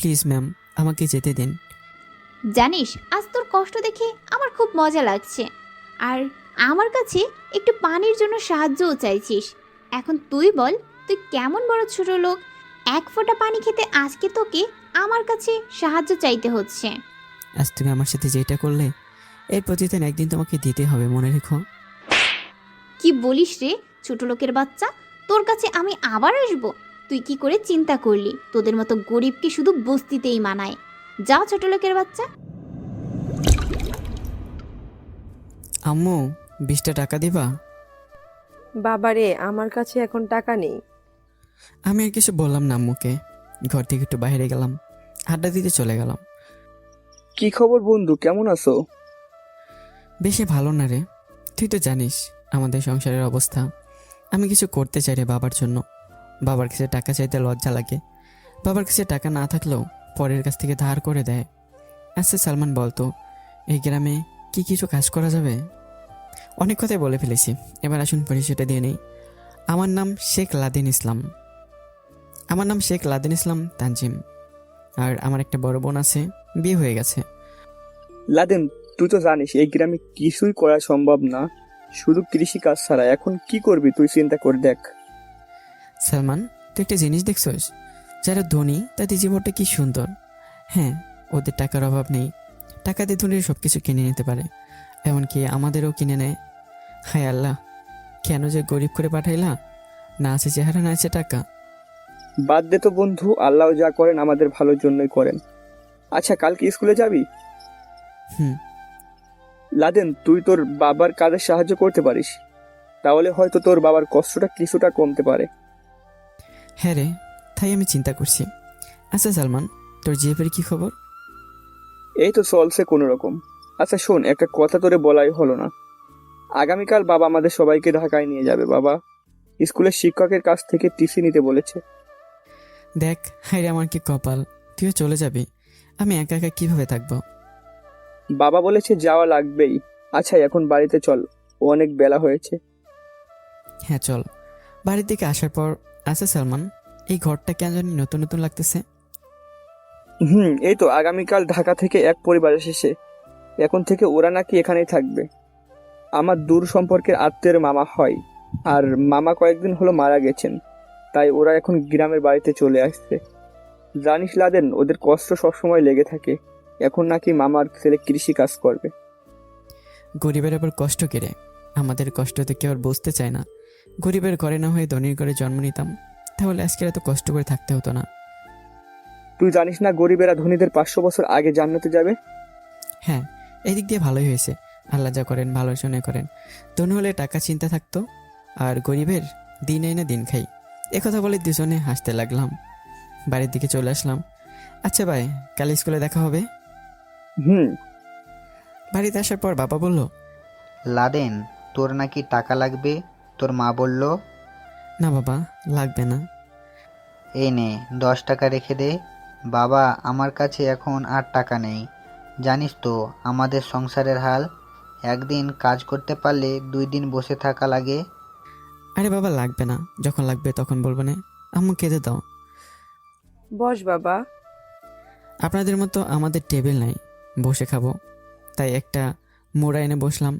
Please ma'am, আমাকে যেতে দিন। জানিস, আজ তোর কষ্ট দেখে আমার খুব মজা লাগছে। আর আমার কাছে একটু পানির জন্য সাহায্যও চাইছিস। এখন তুই বল, তুই কেমন বড় ছোট লোক, এক ফোঁটা পানি খেতে আজকে তোকে আমার কাছে সাহায্য চাইতে হচ্ছে। আজ তুমি আমার সাথে যেটা করলে, এর প্রতিদান একদিন তোমাকে দিতে হবে, মনে রেখো। কি বলিস রে ছোট লোকের বাচ্চা, তোর কাছে আমি আবার আসবো? তুই কি করে চিন্তা করলি তোদের মতো গরিবকে শুধু বস্তিতেই মানায়? যা ছোট লোকের বাচ্চা। আম্মু, 20টা টাকা দিবা? বাবারে, আমার কাছে এখন টাকা নেই। আমি আর কিছু বললাম না আম্মুকে। ঘর থেকে একটু বাইরে গেলাম, আড্ডা দিতে চলে গেলাম। কি খবর বন্ধু, কেমন আছো? বেশি ভালো না রে। তুই তো জানিস আমাদের সংসারের অবস্থা। আমি কিছু করতে চাই রে বাবার জন্য। বাবার কাছে টাকা চাইতে লজ্জা লাগে। বাবার কাছে টাকা না থাকলেও পরের কাছ থেকে ধার করে দেয়। আচ্ছা সালমান, বলতো এই গ্রামে কি কিছু কাজ করা যাবে? অনেক কথাই বলে ফেলেছি, এবার আসুন পরিচয়টা দিয়ে নেই। আমার নাম শেখ লাদেন ইসলাম। তানজিম। আর আমার একটা বড় বোন আছে, বিয়ে হয়ে গেছে। লাদেন, তুই তো জানিস এই গ্রামে কিছুই করা সম্ভব না, শুধু কৃষি কাজ ছাড়া। এখন কি করবি তুই চিন্তা করে দেখ। সালমান, তুই একটা জিনিস দেখছস? যারা ধনী তাদের জীবনটা কি সুন্দর। হ্যাঁ, ওদের টাকার অভাব নেই, টাকা দিয়ে ধনীরা সব কিছু কিনে নিতে পারে, এমনকি আমাদেরও কিনে নেয়। হায় আল্লাহ, কেন যে গরিব করে পাঠাইলা? না আছে চেহারা, না আছে টাকা। বাদ দে তো বন্ধু, আল্লাহ যা করেন আমাদের ভালোর জন্যই করেন। আচ্ছা, কালকে স্কুলে যাবি? হুম। লাদেন, তুই তোর বাবার কাজে সাহায্য করতে পারিস, তাহলে হয়তো তোর বাবার কষ্টটা কিছুটা কমতে পারে। হ্যাঁ রে, তাই আমি চিন্তা করছি। আচ্ছা সালমান, তোর জিএফের কি খবর? এই তো চলছে কোনো রকম। আচ্ছা শোন, একটা কথা তোরে বলাই হলো না। আগামীকাল বাবা আমাদের সবাইকে ঢাকায় নিয়ে যাবে। বাবা স্কুলের শিক্ষকের কাছ থেকে টিসি নিতে বলেছে। দেখ, হায় রে আমার কি কপাল, তুইও চলে যাবি। আমি একা একা কিভাবে থাকবো? বাবা বলেছে যাওয়া লাগবেই। আচ্ছা এখন বাড়িতে চল, অনেক বেলা হয়েছে। হ্যাঁ চল। বাড়ির দিকে আসার পর, আচ্ছা সালমান, এই ঘরটা কেন জানি নতুন নতুন লাগতেছে। এই তো আগামীকাল ঢাকা থেকে এক পরিবার এসেছে। এখন থেকে ওরা নাকি এখানেই থাকবে। আমার দূর সম্পর্কের আত্মীয়ের মামা হয়, আর মামা কয়েকদিন হলো মারা গেছেন, তাই ওরা এখন গ্রামের বাড়িতে চলে আসছে। জানিস লাদেন, ওদের কষ্ট সবসময় লেগে থাকে। এখন নাকি মামার ছেলে কৃষি কাজ করবে। গরিবের আবার কষ্ট কেড়ে, আমাদের কষ্ট তো কেউ আর বুঝতে চায় না। গরিবের ঘরে না হয়ে ধনীর ঘরে জন্ম নিতাম, তাহলে আজকে এত কষ্ট করে থাকতে হতো না। তুই জানিস না গরিবেরা ধনীদের 500 বছর আগে জান্নাতে যাবে? হ্যাঁ, এই দিক দিয়ে ভালোই হয়েছে। আল্লাহ যা করেন ভালোর জন্য করেন। ধনী হলে টাকা চিন্তা থাকতো, আর গরিবের দিন এনে দিন খাই। একথা বলে দুজনে হাসতে লাগলাম। বাড়ির দিকে চলে আসলাম। আচ্ছা ভাই, কাল স্কুলে দেখা হবে। হুম। বাড়িতে আসার পর বাবা বলল, লাদেন, তোর নাকি টাকা লাগবে, তোর মা বলল। না বাবা, লাগবে না। এই নে 10 টাকা রেখে দে। বাবা, আমার কাছে এখন আর টাকা নেই। জানিস তো আমাদের সংসারের হাল, একদিন কাজ করতে পারলে 2 দিন বসে থাকা লাগে। আরে বাবা, লাগবে না, যখন লাগবে তখন বলবো না। আম্মু খেতে দাও। বস বাবা। আপনাদের মতো আমাদের টেবিল নাই, বসে খাবো, তাই একটা মোড়া এনে বসলাম।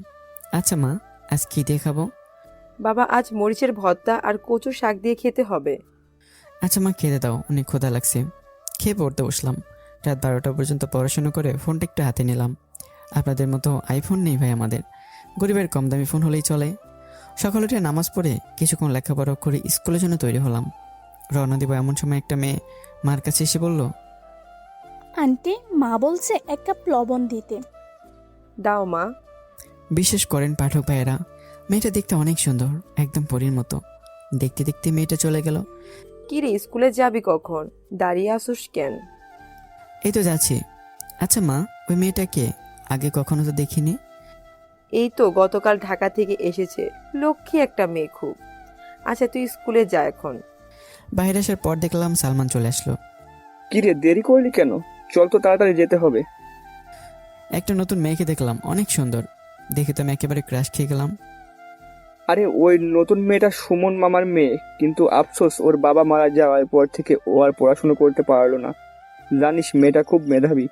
আচ্ছা মা, আজ কি দিয়ে খাবো? বাবা, আজ মরিচের ভর্তা আর কচু শাক দিয়ে খেতে হবে। আচ্ছা মা, খেতে দাও, অনেক ক্ষুধা লাগছে। খেয়ে পড়তে বসলাম। রাত 12টা পর্যন্ত পড়াশোনা করে ফোনটা একটু হাতে নিলাম। আপনাদের মতো আইফোন নেই ভাই আমাদের, গরিবের কম দামি ফোন হলেই চলে। সকালে উঠে নামাজ পড়ে কিছুক্ষণ লেখাপড়া করে স্কুলের জন্য তৈরি হলাম। রওনা দিব এমন সময় একটা মেয়ে মার কাছে এসে বলল, আন্টি, মা বলছে 1 কাপ লবণ দিতে। দাও মা। বিশ্বাস করেন পাঠক ভাইয়েরা, মেয়েটা দেখতে অনেক সুন্দর, একদম পরীর মতো। দেখতে দেখতে মেয়েটা চলে গেল। কি রে, স্কুলে যাবি কখন? দাঁড়িয়ে আসুস কেন? এই তো যাচ্ছি। আচ্ছা মা, ওই মেয়েটাকে আগে কখনো তো দেখিনি। এই তো গতকাল ঢাকা থেকে এসেছে, লক্ষ্মী একটা মেয়ে খুব। আচ্ছা তুই স্কুলে যা এখন। বাইরে আসার পর দেখলাম সালমান চলে আসলো। কি রে, দেরি করলি কেন? চল তো, তাড়াতাড়ি যেতে হবে। একটা নতুন মেয়েকে দেখলাম, অনেক সুন্দর। দেখে তো আমি একেবারে ক্রাশ খেয়ে গেলাম। আরে ওই নতুন মেয়েটা সুমন মামার মেয়ে, কিন্তু আফসোস ওর বাবা মারা যাওয়ার পর থেকে ও আর পড়াশুনো করতে পারলো না। জানিস মেয়েটা খুব মেধাবী।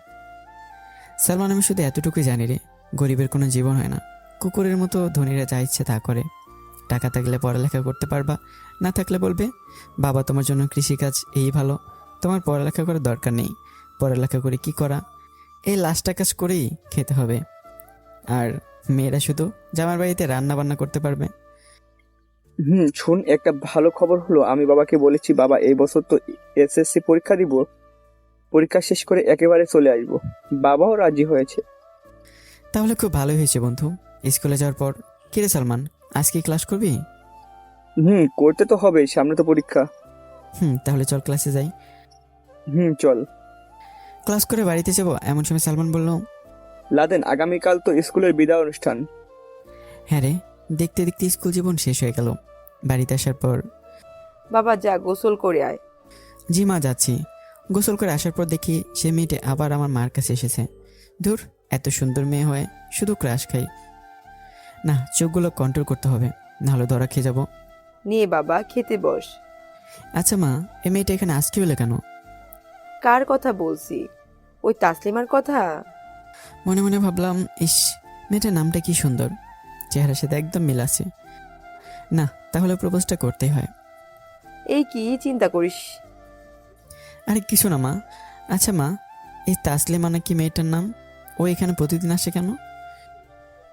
সালমান, আমি শুধু এতটুকুই জানি রে, গরিবের কোনো জীবন হয় না। কুকুরের মতো ধনীরা যা ইচ্ছে তা করে। টাকা থাকলে পড়ালেখা করতে পারবা, না থাকলে বলবে বাবা তোমার জন্য কৃষিকাজ এই ভালো, তোমার পড়ালেখা করার দরকার নেই, পড়ালেখা করে কি করা, এই লাস্টটা কাজ করেই খেতে হবে। আর মেয়েরা শুধু জামার বাড়িতে রান্না বান্না করতে পারবে। শোন, একটা ভালো খবর হলো, আমি বাবাকে বলেছি বাবা এই বছর তো এসএসসি পরীক্ষা দিব, পরীক্ষা শেষ করে একেবারে চলে আসবো। বাবাও রাজি হয়েছে। তাহলে খুব ভালোই হয়েছে বন্ধু। স্কুলে যাওয়ার পর কিরে সালমান, আজকে ক্লাস করবি? করতে তো হবে, সামনে তো পরীক্ষা। তাহলে চল ক্লাসে যাই। চল। ক্লাস করে বাড়িতে যাবো এমন সময় সালমান বলল, লাদেন, আগামীকাল তো স্কুলের বিদায় অনুষ্ঠান। হ্যাঁ রে, দেখতে দেখতে স্কুল জীবন শেষ হয়ে গেল। বাড়িতে আসার পর, বাবা যা গোসল করে আয়। জি মা যাচ্ছি। গোসল করে আসার পর দেখি সে মেয়েটা আবার আমার মার কাছে এসেছে। ধুর, এত সুন্দর মেয়ে হয়ে শুধু ক্রাশ খাই না, চোখগুলো কন্ট্রোল করতে হবে, নাহলে ধরা খেয়ে যাবো। নিয়ে বাবা খেতে বস। আচ্ছা মা, এই মেয়েটা এখানে আসতে হলে কেন? কার কথা বলছি? ওই তাসলিমার কথা। মনে মনে ভাবলাম, ইস, মেয়েটার নামটা কি সুন্দর, চেহারার সাথে একদম মিল আছে। না, তাহলে প্রপোজটা করতেই হয়। এই কি চিন্তা করিস? আরে কিছু না মা। আচ্ছা মা, এই তাসলিমা নাকি মেয়েটার নাম, ও এখানে প্রতিদিন আসে কেন?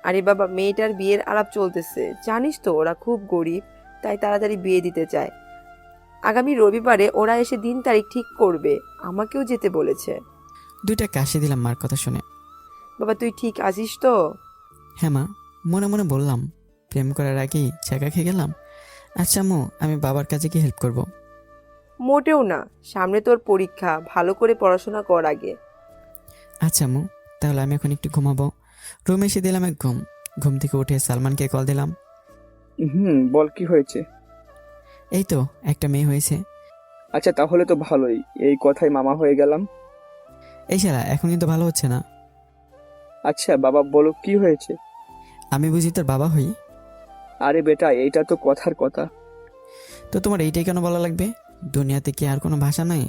আরে বাবা, মেয়েটার বিয়ের আলাপ চলতেছে, জানিস তো ওরা খুব গরিব, তাই তাড়াতাড়ি বিয়ে দিতে চায়। আগামী রবিবারে ওরা এসে দিন তারিখ ঠিক করবে, আমাকেও যেতে বলেছে। দুইটা কাশি দিলাম মার কথা শুনে। বাবা তুই ঠিক আছিস তো? হ্যাঁ মা, মনে মনে বললাম, প্রেম করার আগেই ছ্যাঁকা খেয়ে গেলাম। আচ্ছা আম্মু, আমি বাবার কাছে কি হেল্প করব? মোটেও না, সামনে তোর পরীক্ষা, ভালো করে পড়াশোনা কর আগে। আচ্ছা আম্মু, তাহলে আমি এখন একটু ঘুমাবো। রুমে এসে দিলাম এক ঘুম। ঘুম থেকে উঠে সালমানকে কল দিলাম। বল কি হয়েছে? এই তো একটা মেয়ে হয়েছে। আচ্ছা তাহলে তো ভালোই, এই কথাই মামা হয়ে গেলাম। এই শালা, এখন কিন্তু ভালো হচ্ছে না। আচ্ছা বাবা বলো কি হয়েছে? আমি বুঝি তোর বাবা হই? আরে বেটা, এইটা তো কথার কথা। তো তোমার এইটাই কেন বলা লাগবে? দুনিয়াতে কি আর কোনো ভাষা নাই?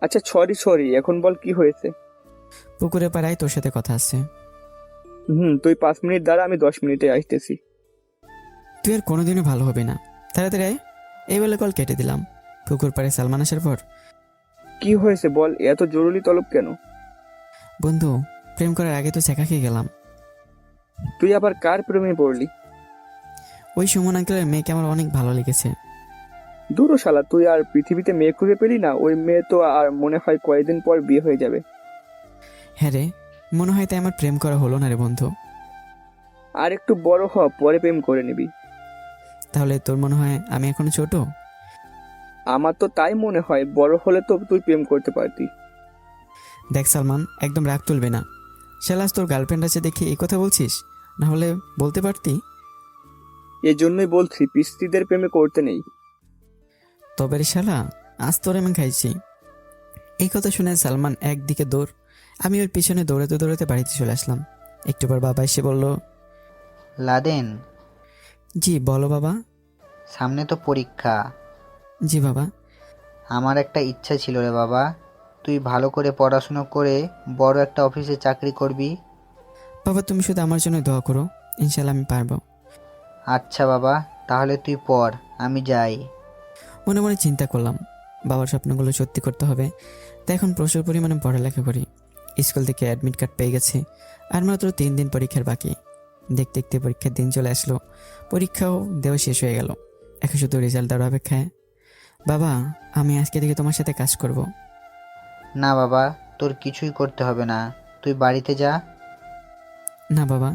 আচ্ছা সরি, এখন বল কি হয়েছে? পুকুরে পাড়ায় তোর সাথে কথা আছে। তুই 5 মিনিট দ্বারা, আমি 10 মিনিটে আসতেছি। তুই আর কোনোদিনও ভালো হবে না, তাড়াতাড়ি আয়। এই বলে কল কেটে দিলাম। পুকুর পাড়ে সালমান আসার পর, কি হয়েছে বল, এত জরুরি তলব কেন? বন্ধু, প্রেম করার আগে তো ছ্যাঁকা খেয়ে গেলাম। তুই আবার কার প্রেমে পড়লি? ওই সুমন আঙ্কেলের মেয়েকে আমার অনেক ভালো লেগেছে। দূর শালা, তুই আর পৃথিবীতে মেয়ে খুঁজে পেলি না? ওই মেয়ে তো আর মনে হয় কয়েকদিন পর বিয়ে হয়ে যাবে। হ্যাঁ রে, মনে হয় তাই আমার প্রেম করা হলো না রে বন্ধু। আর একটু বড় হ, পরে প্রেম করে নিবি। তাহলে তোর মনে হয় আমি এখনো ছোট? আমার তো তাই মনে হয়, বড় হলে তো তুই প্রেম করতে পারতি। দেখ সালমান, একদম রাগ তুলবে না। শালাস, তোর গার্লফ্রেন্ড আছে দেখে এই কথা বলছিস, না হলে বলতে পারতি। এই জন্যই বলছি পিস্তিদের প্রেমে করতে নেই। তবে রে শালা, আজ তোর আমি খাইছি। এই কথা শুনে সালমান একদিকে দৌড়, আমি ওর পিছনে দৌড়াতে দৌড়াতে বাড়িতে চলে আসলাম। একটু পর বাবা এসে বলল, লাদেন, জি বলো বাবা। সামনে তো পরীক্ষা। জি বাবা। আমার একটা ইচ্ছা ছিল রে বাবা, তুই ভালো করে পড়াশুনো করে বড় একটা অফিসে চাকরি করবি। বাবা তুমি শুধু আমার জন্য দোয়া করো, ইনশাল্লাহ আমি পারবো। আচ্ছা বাবা, তাহলে তুই পড়, আমি যাই। মনে মনে চিন্তা করলাম, বাবার স্বপ্নগুলো সত্যি করতে হবে। তাই এখন প্রচুর পরিমাণে পড়ালেখা করি। স্কুল থেকে অ্যাডমিট কার্ড পেয়ে গেছি, আর মাত্র 3 দিন পরীক্ষার বাকি। দেখতে দেখতে পরীক্ষার দিন চলে আসলো, পরীক্ষাও দেওয়া শেষ হয়ে গেল। এখন শুধু রেজাল্ট দেওয়ার অপেক্ষায়। বাবা, আমি আজকে থেকে তোমার সাথে কাজ করব। না বাবা, তোর কিছুই করতে হবে না, তুই বাড়িতে যা। না বাবা,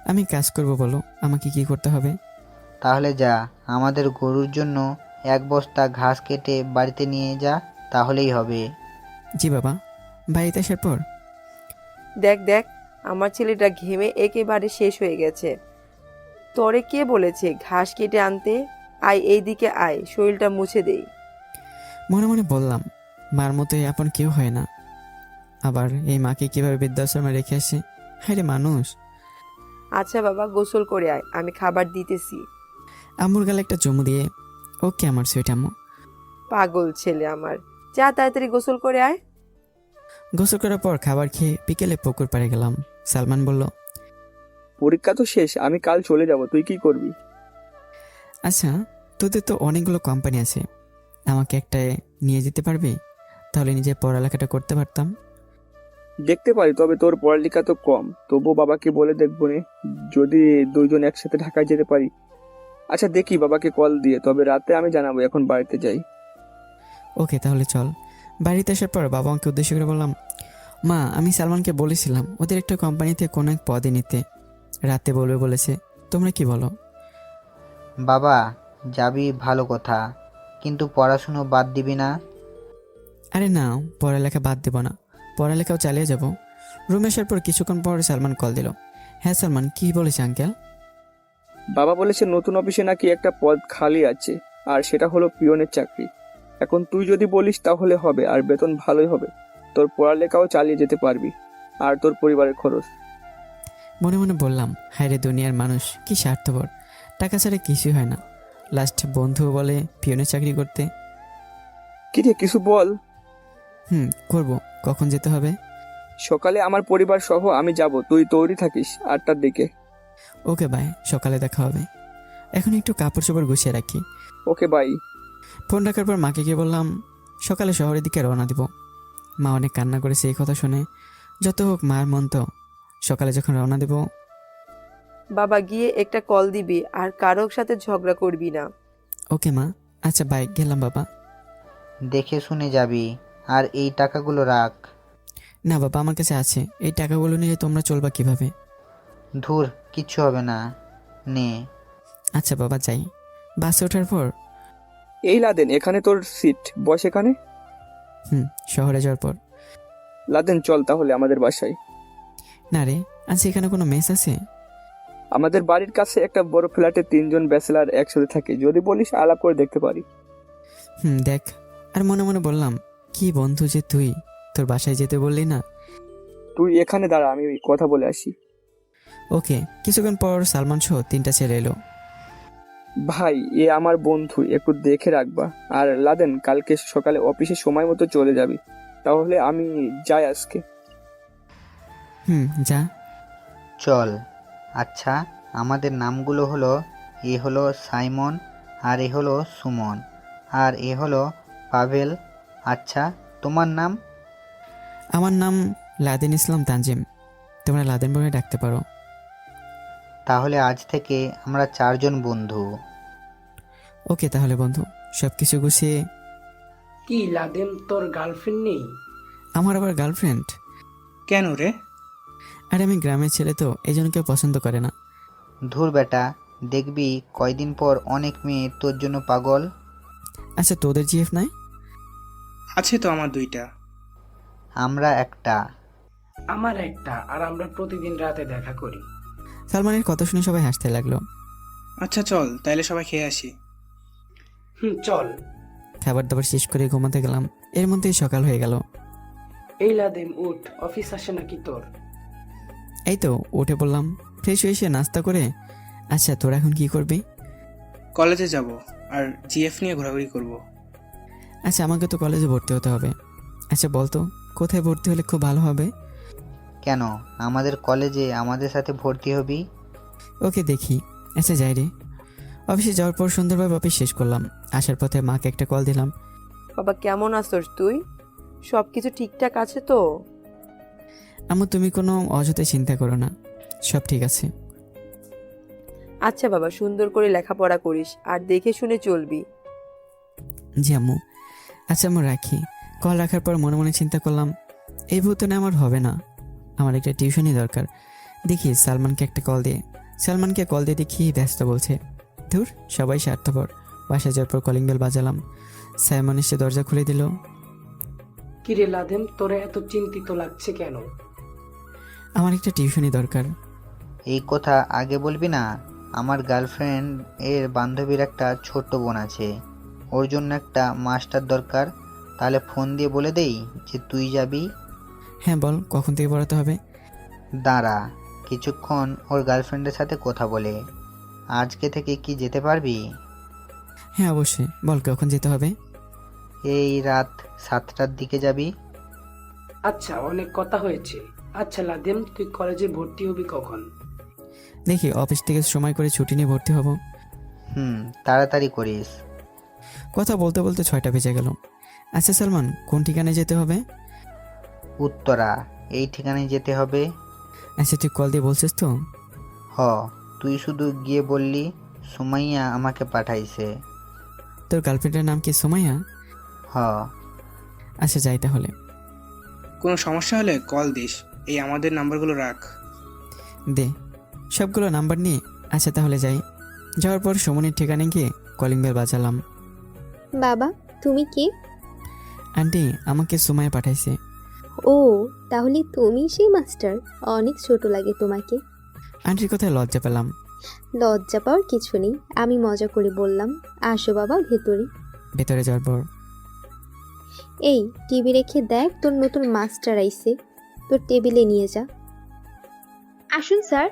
আমি কাজ করব, বলো আমাকে কি করতে হবে? তাহলে যা, আমাদের গরুর জন্য 1 বস্তা ঘাস কেটে বাড়িতে নিয়ে যা, তাহলেই হবে। জি বাবা। বাড়িতে আসার পর, দেখ দেখ, আমার ছেলেটা ঘেমে একেবারে শেষ হয়ে গেছে। তোরে কে বলেছে ঘাস কেটে আনতে? আয় এইদিকে আয়, শরীরটা মুছে দেই। মনে মনে বললাম, মার মতোই আপন কেউ হয় না। আবার এই মাকে কিভাবে বৃদ্ধাশ্রমে রেখে আসে, হ্যাঁ রে মানুষ। আচ্ছা বাবা, গোসল করে আয়, আমি খাবার দিতেছি। আম্মুর গালে একটা চুমু দিয়ে, ওকে আমার সুইট আম্মু। পাগল ছেলে আমার, যা তাড়াতাড়ি গোসল করে আয়। গোসল করার পর খাবার খেয়ে বিকেলে পুকুর পাড়ে গেলাম। সালমান বলল, পরীক্ষা তো শেষ, আমি কাল চলে যাব, তুই কি করবি? আচ্ছা, তোদের তো অনেকগুলো কোম্পানি আছে, আমাকে একটায় নিয়ে যেতে পারবি? তাহলে নিজের পড়ালেখাটা করতে পারতাম। দেখতে পারি, তবে তোর পড়ালেখা তো কম, তবুও বাবাকে বলে দেখবো নে, যদি দুইজন একসাথে ঢাকায় যেতে পারি। আচ্ছা দেখি বাবাকে কল দিয়ে, তবে রাতে আমি জানাবো, এখন বাড়িতে যাই। ওকে, তাহলে চল। বাড়িতে আসার পর বাবা আমাকে উদ্দেশ্য করে বললাম, মা, আমি সালমানকে বলেছিলাম ওদের একটা কোম্পানিতে কোনো এক পদে নিতে, রাতে বলবে বলেছে, তোমরা কি বলো? বাবা, যাবি ভালো কথা, কিন্তু পড়াশুনো বাদ দিবি না? আরে না, পড়ালেখা বাদ দেবো না, পড়ালেখাও চালিয়ে যাব। রুমে আসার পর কিছুক্ষণ পর সালমান কল দিল। হ্যাঁ সালমান, কি বলেছে আঙ্কেল? বাবা বলেছে নতুন অফিসে নাকি একটা পদ খালি আছে, আর সেটা হলো পিয়নের চাকরি। এখন তুই যদি বলিস তাহলে হবে, আর বেতন ভালোই হবে, তোর পড়ালেখাও চালিয়ে যেতে পারবি, আর তোর পরিবারের খরচ। মনে মনে বললাম, হায় রে দুনিয়ার মানুষ কি স্বার্থপর, টাকা ছাড়া কিছুই হয় না। লাস্ট বন্ধু বলে পিয়নের চাকরি করতে। কি রে, কিছু বল। করব। কখন যেতে হবে? সকালে আমার পরিবার সহ আমি যাব, তুই তৈরি থাকিস 8টার দিকে। ওকে বাই, সকালে দেখা হবে। এখন একটু কাপড় চোপড় গুছিয়ে রাখি। Okay bye. ফোন রাখার পর মাকে গিয়ে বললাম সকালে শহরের দিকে রওনা দিব। মা অনেক কান্না করেছে এই কথা শুনে। যত হোক মার মন তো। সকালে যখন রওনা দেব। বাবা গিয়ে একটা কল দিবি, আর কারোর সাথে ঝগড়া করবি না। ওকে মা, আচ্ছা বাই, গেলাম বাবা। দেখে শুনে যাবি, আর এই টাকাগুলো রাখ। না বাবা, আমার কাছে আছে, এই টাকাগুলো নিয়ে তোমরা চলবা কিভাবে? ধুর, কিচ্ছু হবে না, নে। আচ্ছা বাবা, যাই। বাসে ওঠার পর এই লাদেন, এখানে তোর সিট, বস এখানে। শহরে যাওয়ার পর, লাদেন চল তাহলে আমাদের বাসায়। না রে, আচ্ছা এখানে কোনো মেস আছে? আমাদের বাড়ির কাছে একটা বড় ফ্ল্যাটে 3জন ব্যাচেলার একসাথে থাকে, যদি বলিস আলাপ করে দেখতে পারি। দেখ। আর মনে মনে বললাম, কি বন্ধু যে তুই, তোর বাসায় যেতে বললি না। তুই এখানে দাঁড়া, আমি কথা বলে আসি। ওকে। কিছুক্ষণ পর সালমান সহ 3টা ছেলে এলো। ভাই, এ আমার বন্ধু, একটু দেখে রাখবা। আর লাদেন, কালকে সকালে অফিসে সময় মতো চলে যাবি, তাহলে আমি যাই আজকে। যা। চল। আচ্ছা, আমাদের নামগুলো হলো, এ হলো সাইমন, আর এ হলো সুমন, আর এ হলো পাভেল। আচ্ছা, তোমার নাম? আমার নাম লাদেন ইসলাম তানজিম, তোমরা লাদেন বলে ডাকতে পারো। তাহলে আজ থেকে আমরা 4জন বন্ধু। ওকে তাহলে বন্ধু, সব কিছু গুছিয়ে। কি লাদেন, তোর গার্লফ্রেন্ড নেই? আমার আবার গার্লফ্রেন্ড? কেন রে? আর আমি গ্রামের ছেলে তো, এই জন্য কেউ পছন্দ করে না। ধুর বেটা, দেখবি কয়দিন পর অনেক মেয়ে তোর জন্য পাগল। আচ্ছা তোদের জিএফ নাই? আছে তো আমার 2টা। আমরা একটা। আমার একটা, আর আমরা প্রতিদিন রাতে দেখা করি। সালমানের কথা শুনে সবাই হাসতে লাগলো। আচ্ছা চল, তাইলে সবাই খেয়ে আসি। চল। খাবার দাবার শেষ করে ঘুমাতে গেলাম। এর মধ্যেই সকাল হয়ে গেল। এই লাদেন উঠ, অফিস আসে নাকি তোর? এই তো উঠে পড়লাম, ফ্রেশ হয়ে এসে নাস্তা করে। আচ্ছা তোরা এখন কি করবি? কলেজে যাব, আর জিএফ নিয়ে ঘোরাঘুরি করব। আচ্ছা আমাকে তো কলেজে ভর্তি হতে হবে। আচ্ছা বলতো, কোথায় ভর্তি হলে খুব ভালো হবে? কেন, আমাদের কলেজে আমাদের সাথে ভর্তি হবি? ওকে দেখি। আচ্ছা যাই রে। অফিসে যাওয়ার পর সুন্দরভাবে অফিস শেষ করলাম। আসার পথে মাকে একটা কল দিলাম। বাবা কেমন আছোস তুই? সব কিছু ঠিকঠাক আছে তো? আম্মু তুমি কোনো অযথা চিন্তা করো না, সব ঠিক আছে। আচ্ছা বাবা, সুন্দর করে লেখাপড়া করিস, আর দেখে শুনে চলবি। জি আম্মু। আচ্ছা আম্মু রাখি। কল রাখার পর মনে মনে চিন্তা করলাম, এই ভূতনে আমার হবে না, আমার একটা টিউশনই দরকার। দেখি সালমানকে একটা কল দিয়ে। সালমানকে কল দিয়ে দেখি ব্যস্ত বলছে। ধুর, সবাই স্বার্থপর। বাসায় যাওয়ার পর কলিং বেল বাজালাম। সাইমন এসে দরজা খুলে দিল। কিরে লাদেন, তোরে এত চিন্তিত লাগছে কেন? আমার একটা টিউশনই দরকার। এই কথা আগে বলবি না? আমার গার্লফ্রেন্ড এর বান্ধবীর একটা ছোট্ট বোন আছে, ওর জন্য একটা মাস্টার দরকার। তাহলে ফোন দিয়ে বলে দেই যে তুই যাবি? হ্যাঁ বল, কখন থেকে পড়াতে হবে? দাঁড়া, কিছুক্ষণ ওর গার্লফ্রেন্ডের সাথে কথা বলে। আজকে থেকে কি যেতে পারবি? হ্যাঁ অবশ্যই, বল কখন যেতে হবে? এই রাত 7টার দিকে যাবি। আচ্ছা, অনেক কথা হয়েছে। আচ্ছা লাদেম, তুই কলেজে ভর্তি হবি কখন? দেখি অফিস থেকে সময় করে ছুটি নিয়ে ভর্তি হব। তাড়াতাড়ি করিস। কথা বলতে বলতে 6টা বেজে গেল। আচ্ছা সালমান, কোন ঠিকানায় যেতে হবে? উত্তরা, এই ঠিকানায় যেতে হবে। আচ্ছা তুই কল দিয়ে বলছিস তো? হ, তুই শুধু গিয়ে বললি সুমাইয়া আমাকে পাঠাইছে। তোর গার্লফ্রেন্ডের নাম কি সুমাইয়া? হ। আচ্ছা যাই তাহলে। কোনো সমস্যা হলে কল দিস, এই আমাদের নাম্বারগুলো রাখ। দে সবগুলো নাম্বার নিয়ে। আচ্ছা তাহলে যাই। যাওয়ার পর সুমনের ঠিকানায় গিয়ে কলিং বেল বাজালাম। বাবা, তুমি কি? আন্টি, আমাকে সুমাইয়া পাঠাইছে। ও, তাহলে তুমি সেই মাস্টার। অনেক ছোট লাগে তোমাকে। আন্টির কথায় লজ্জা পেলাম। লজ্জা পাওয়ার কিছু নেই, আমি মজা করে বললাম। আসো বাবা ভেতরে। ভেতরে যাওয়ার পর এই টিভি রেখে দেখ, তোর নতুন মাস্টার আইছে, তোর টেবিলে নিয়ে যা। আসুন স্যার।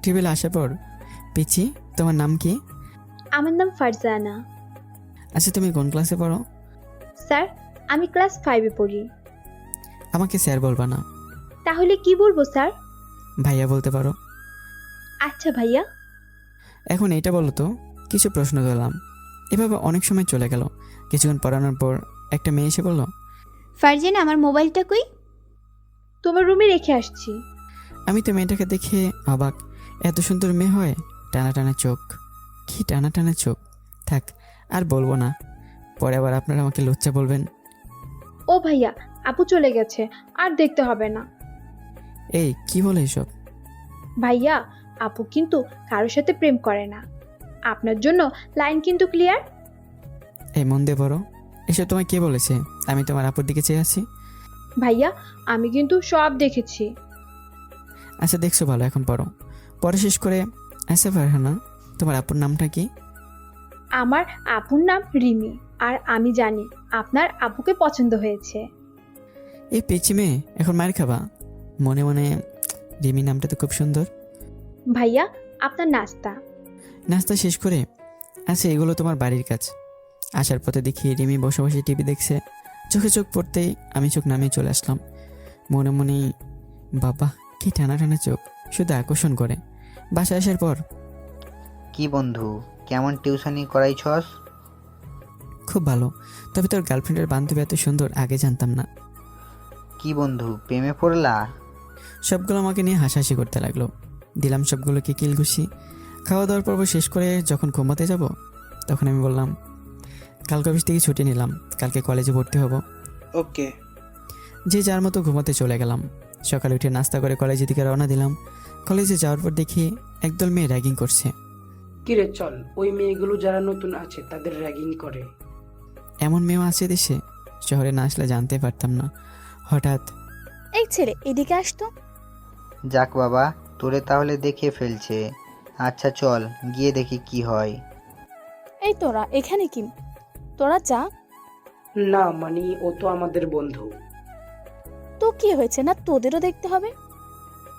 টেবিলে আসার পর, পিচি তোমার নাম কি? আমার নাম ফারজানা। আচ্ছা তুমি কোন ক্লাসে পড়ো? স্যার, আমি ক্লাস 5-এ পড়ি। আমাকে স্যার বলবা না, তাহলে কি বলবো স্যার? ভাইয়া বলতে পারো। আচ্ছা ভাইয়া। এখন এটা বলো তো, কিছু প্রশ্ন দিলাম। এভাবে অনেক সময় চলে গেল। কিছুক্ষণ পড়ানোর পর একটা মেয়ে এসে বলল, ফারজানা, আমার মোবাইলটা কই? তোমার রুমে রেখে আসছি। আমি তো মেয়েটাকে দেখে অবাক। এত সুন্দর মেয়ে হয়, টানা টানা চোখ, কি টানা টানা চোখ। থাক আর বলবো না, পরে আবার আপনারা আমাকে লুচ্চা বলবেন। ও ভাইয়া, আপু চলে গেছে, আর দেখতে হবে না। এই কি বলে এসব? ভাইয়া, আপু কিন্তু কারোর সাথে প্রেম করে না। আপনার জন্য লাইন কিন্তু ক্লিয়ার। এই মন দিয়ে পড়ো। এসব তোমায় কে বলেছে? আমি তোমার আপুর দিকে চেয়ে আছি। ভাইয়া, আমি কিন্তু সব দেখেছি। আচ্ছা দেখছো ভালো, এখন পড়ো। পড়া শেষ করে, আচ্ছা ফারহানা, তোমার আপুর নামটা কি? আমার আপুর নাম রিমি, আর আমি জানি আপনার আপুকে পছন্দ হয়েছে। এই পেচি মেয়ে, এখন মার খাবা। মনে মনে রিমি নামটা তো খুব সুন্দর। ভাইয়া, আপনার নাস্তা। নাস্তা শেষ করে, আচ্ছা এগুলো তোমার বাড়ির কাজ। আসার পথে দেখি রিমি বসে বসে টিভি দেখছে। চোখে চোখ পড়তেই আমি চোখ নামিয়ে চলে আসলাম। মনে মনে বাবা, কি টানা টানা চোখ, শুধু আকর্ষণ করে। বাসায় আসার পর, কি বন্ধু, কেমন টিউশনি করাইছস? খুব ভালো, তবে তোর গার্লফ্রেন্ডের বান্ধবী এত সুন্দর আগে জানতাম না। কি বন্ধু, প্রেমে পড়লা? সবগুলো আমাকে নিয়ে হাসাহাসি করতে লাগলো। দিলাম সবগুলোকে কিল ঘুষি। খাওয়া দাওয়ার পর্ব শেষ করে যখন ঘুমাতে যাব, তখন আমি বললাম, কালকে অফিস থেকে ছুটি নিলাম, কালকে কলেজে ভর্তি হব। ওকে। যে যার মতো ঘুমাতে চলে গেলাম। সকালে উঠে নাস্তা করে কলেজের দিকে রওনা দিলাম। কলেজে যাওয়ার পর দেখি একদল মেয়ে র্যাগিং করছে। কিরে চল, ওই মেয়েগুলো যারা নতুন আছে তাদের র্যাগিং করে। এমন মেয়েও আছে দেশে, শহরে না আসলে জানতে পারতাম না। হঠাৎ এই ছেলে এদিকে আসতো। যাক বাবা, তোরে তাহলে দেখে ফেলছে। আচ্ছা চল গিয়ে দেখি কি হয়। এই তোরা এখানে কি? তোরা যা। না মানে, ও তো আমাদের বন্ধু। তো কি হয়েছে, না তোদেরও দেখতে হবে?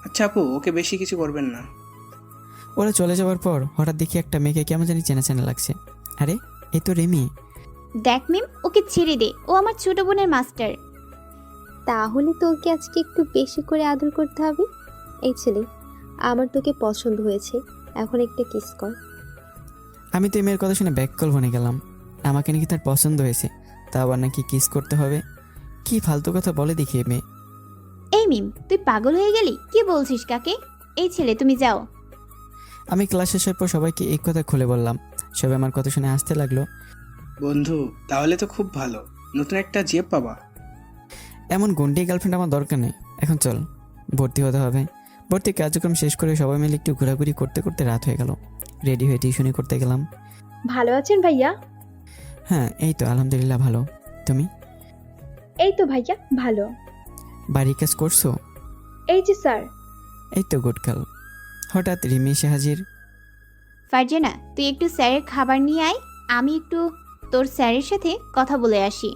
আচ্ছা আপু, ওকে বেশি কিছু করবেন না। ওরা চলে যাওয়ার পর হঠাৎ দেখি একটা মেয়েকে কেমন জানি চেনা চেনা লাগছে। আরে এই তো রিমি। দেখ মিম, ওকে ছেড়ে দে, ও আমার ছোট বোনের মাস্টার। তাহলে তোকে আজকে একটু বেশি করে আদর করতে হবে। এই ছেলে, আমার তোকে পছন্দ হয়েছে, এখন একটা কিস কর। আমি তো এই মেয়ের কথা শুনে ব্যাককল বনে গেলাম। আমাকে নাকি তার পছন্দ হয়েছে, তা আবার নাকি কিস করতে হবে। কি ফালতু কথা বলে দেখি এই মেয়ে। এই মিম, তুই পাগল হয়ে গেলি? কি বলছিস কাকে? এই ছেলে, তুমি যাও। আমি ক্লাস শেষের পর সবাইকে এই কথা খুলে বললাম। সবাই আমার কথা শুনে হাসতে লাগলো। বন্ধু, তাহলে তো খুব ভালো, নতুন একটা জিএফ পাবা। এমন গন্ডি গার্লফ্রেন্ড আমার দরকার নেই। এখন চল, ভর্তি হতে হবে। ভর্তি কার্যক্রম শেষ করে সবাই মিলে একটু ঘোরাঘুরি করতে করতে রাত হয়ে গেল। রেডি হয়ে টিউশনি করতে গেলাম। ভালো আছেন ভাইয়া? হ্যাঁ এই তো আলহামদুলিল্লাহ ভালো। তুমি? এই তো ভাইয়া ভালো। বাড়ির কাজ করছো? এই যে স্যার। এই তো গুড গার্ল। হঠাৎ রিমি এসে হাজির। ফারজানা, তুই একটু স্যারের খাবার নিয়ে আয়, আমি একটু তোর স্যারের সাথে কথা বলে আসি।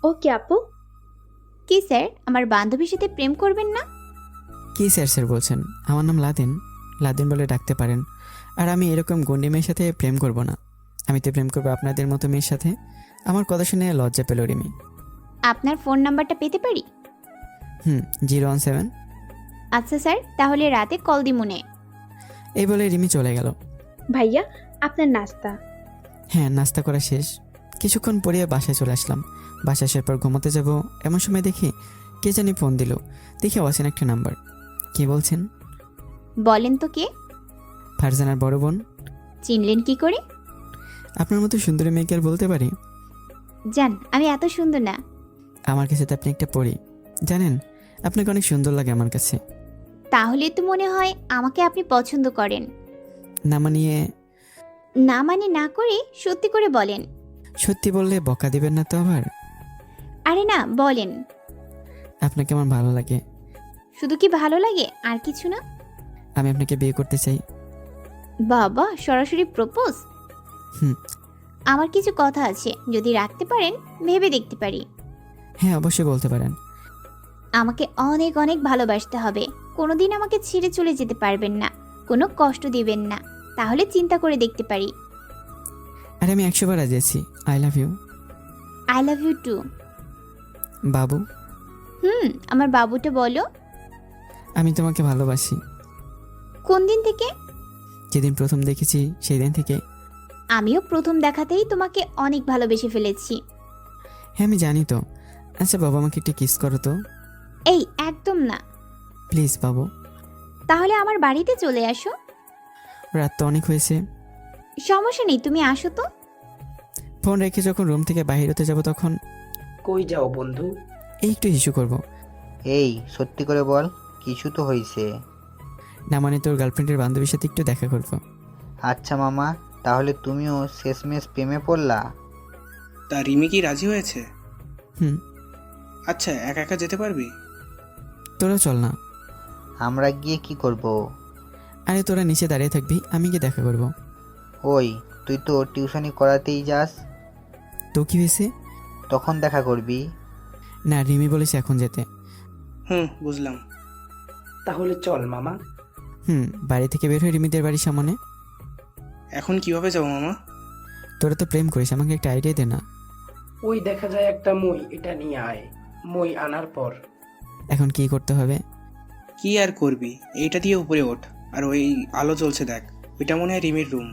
ওকে আপু। কি স্যার, আমার বান্ধবীর সাথে প্রেম করবেন না? কি স্যার স্যার বলছেন? আমার নাম লাদেন, লাদেন বলে ডাকতে পারেন। আর আমি এরকম গন্ডি মেয়ের সাথে প্রেম করব না। আমি তো প্রেম করবো আপনাদের মতো মেয়ের সাথে। আমার কথা শুনে লজ্জা পেল রিমি। আপনার ফোন নাম্বারটা পেতে পারি? 017। আচ্ছা স্যার, তাহলে রাতে কল দিমুনে। এই বলে রিমি চলে গেল। ভাইয়া আপনার নাস্তা। হ্যাঁ, নাস্তা করা শেষ। কিছুক্ষণ পরে বাসায় চলে আসলাম। বাসায় আসার পর ঘুমোতে যাব এমন সময় দেখি কে জানি ফোন দিল। দেখি অচেনা একটা নাম্বার। কে বলছেন? বলেন তো কে? ফারজানার বড় বোন। চিনলেন কি করে? আপনার মতো সুন্দরী মেয়েকে আর বলতে পারি? জান, আমি এত সুন্দর না। আমার কাছে তো আপনি একটা পরী। জানেন, আপনাকে অনেক সুন্দর লাগে আমার কাছে। তাহলে তো মনে হয় আমাকে আপনি পছন্দ করেন। না মানিয়ে না মানে না করে সত্যি করে বলেন। সত্যি বললে বকা দিবেন না তো আবার? আরে না, বলেন। আপনাকে আমার ভালো লাগে। শুধু কি ভালো লাগে, আর কিছু না? আমি আপনাকে বিয়ে করতে চাই। বাবা, সরাসরি প্রপোজ? হুম। আমার কিছু কথা আছে, যদি রাখতে পারেন ভেবে দেখতে পারি। হ্যাঁ, অবশ্যই বলতে পারেন। আমাকে অনেক অনেক ভালোবাসতে হবে। কোনোদিন আমাকে ছেড়ে চলে যেতে পারবেন না, কোনো কষ্ট দিবেন না, তাহলে চিন্তা করে দেখতে পারি। আর আমি 100 বার রাজি আছি। I love you. I love you too. বাবু, আমার বাবুটা বলো। আমি তোমাকে ভালোবাসি। কোন দিন থেকে? যেদিন প্রথম দেখেছি সেই দিন থেকে। আমিও প্রথম দেখাতেই তোমাকে অনেক ভালোবেসে ফেলেছি। হ্যাঁ, আমি জানি তো। আচ্ছা বাবা, আমাকে একটা কিস করো তো। এই একদম না। প্লিজ বাবু। তাহলে আমার বাড়িতে চলে আসো। রাত তো অনেক হয়েছে। সমস্যা নেই, তুমি আসো তো। ফোন রেখে যখন রুম থেকে বাইরে হতে যাব তখন কই যাও বন্ধু? এই একটু ইস্যু করব। এই সত্যি করে বল, কিছু তো হয়েছে? না মানে তোর গার্লফ্রেন্ডের বান্ধবীর সাথে একটু দেখা করব। আচ্ছা মামা, তাহলে তুমিও শেষমেশ প্রেমে পড়লা? তা রিমি কি রাজি হয়েছে? হুম। আচ্ছা, একা একা যেতে পারবি? তোরা চল না। আমরা গিয়ে কি করব? আরে তোরা নিচে দাঁড়িয়ে থাকবি, আমি কি দেখা করব। ওই, তুই তো টিউশনি করাতেই যাস, তো কি হয়েছে? তখন দেখা করবি। না, রিমি বলেছে এখন যেতে। বুঝলাম। তাহলে চল মামা। বাড়ি থেকে বের হয়ে রিমিদের বাড়ির সামনে। এখন কিভাবে যাবো মামা? তোরা তো প্রেম করিস, আমাকে একটা আইডিয়া দে না। ওই দেখা যায় একটা মই, এটা নিয়ে আয়। মই আনার পর এখন কি করতে হবে? কি আর করবি, এইটা দিয়ে উপরে ওঠ। আর ওই আলো জ্বলছে দেখ, ওইটা মনে হয় রিমির রুম।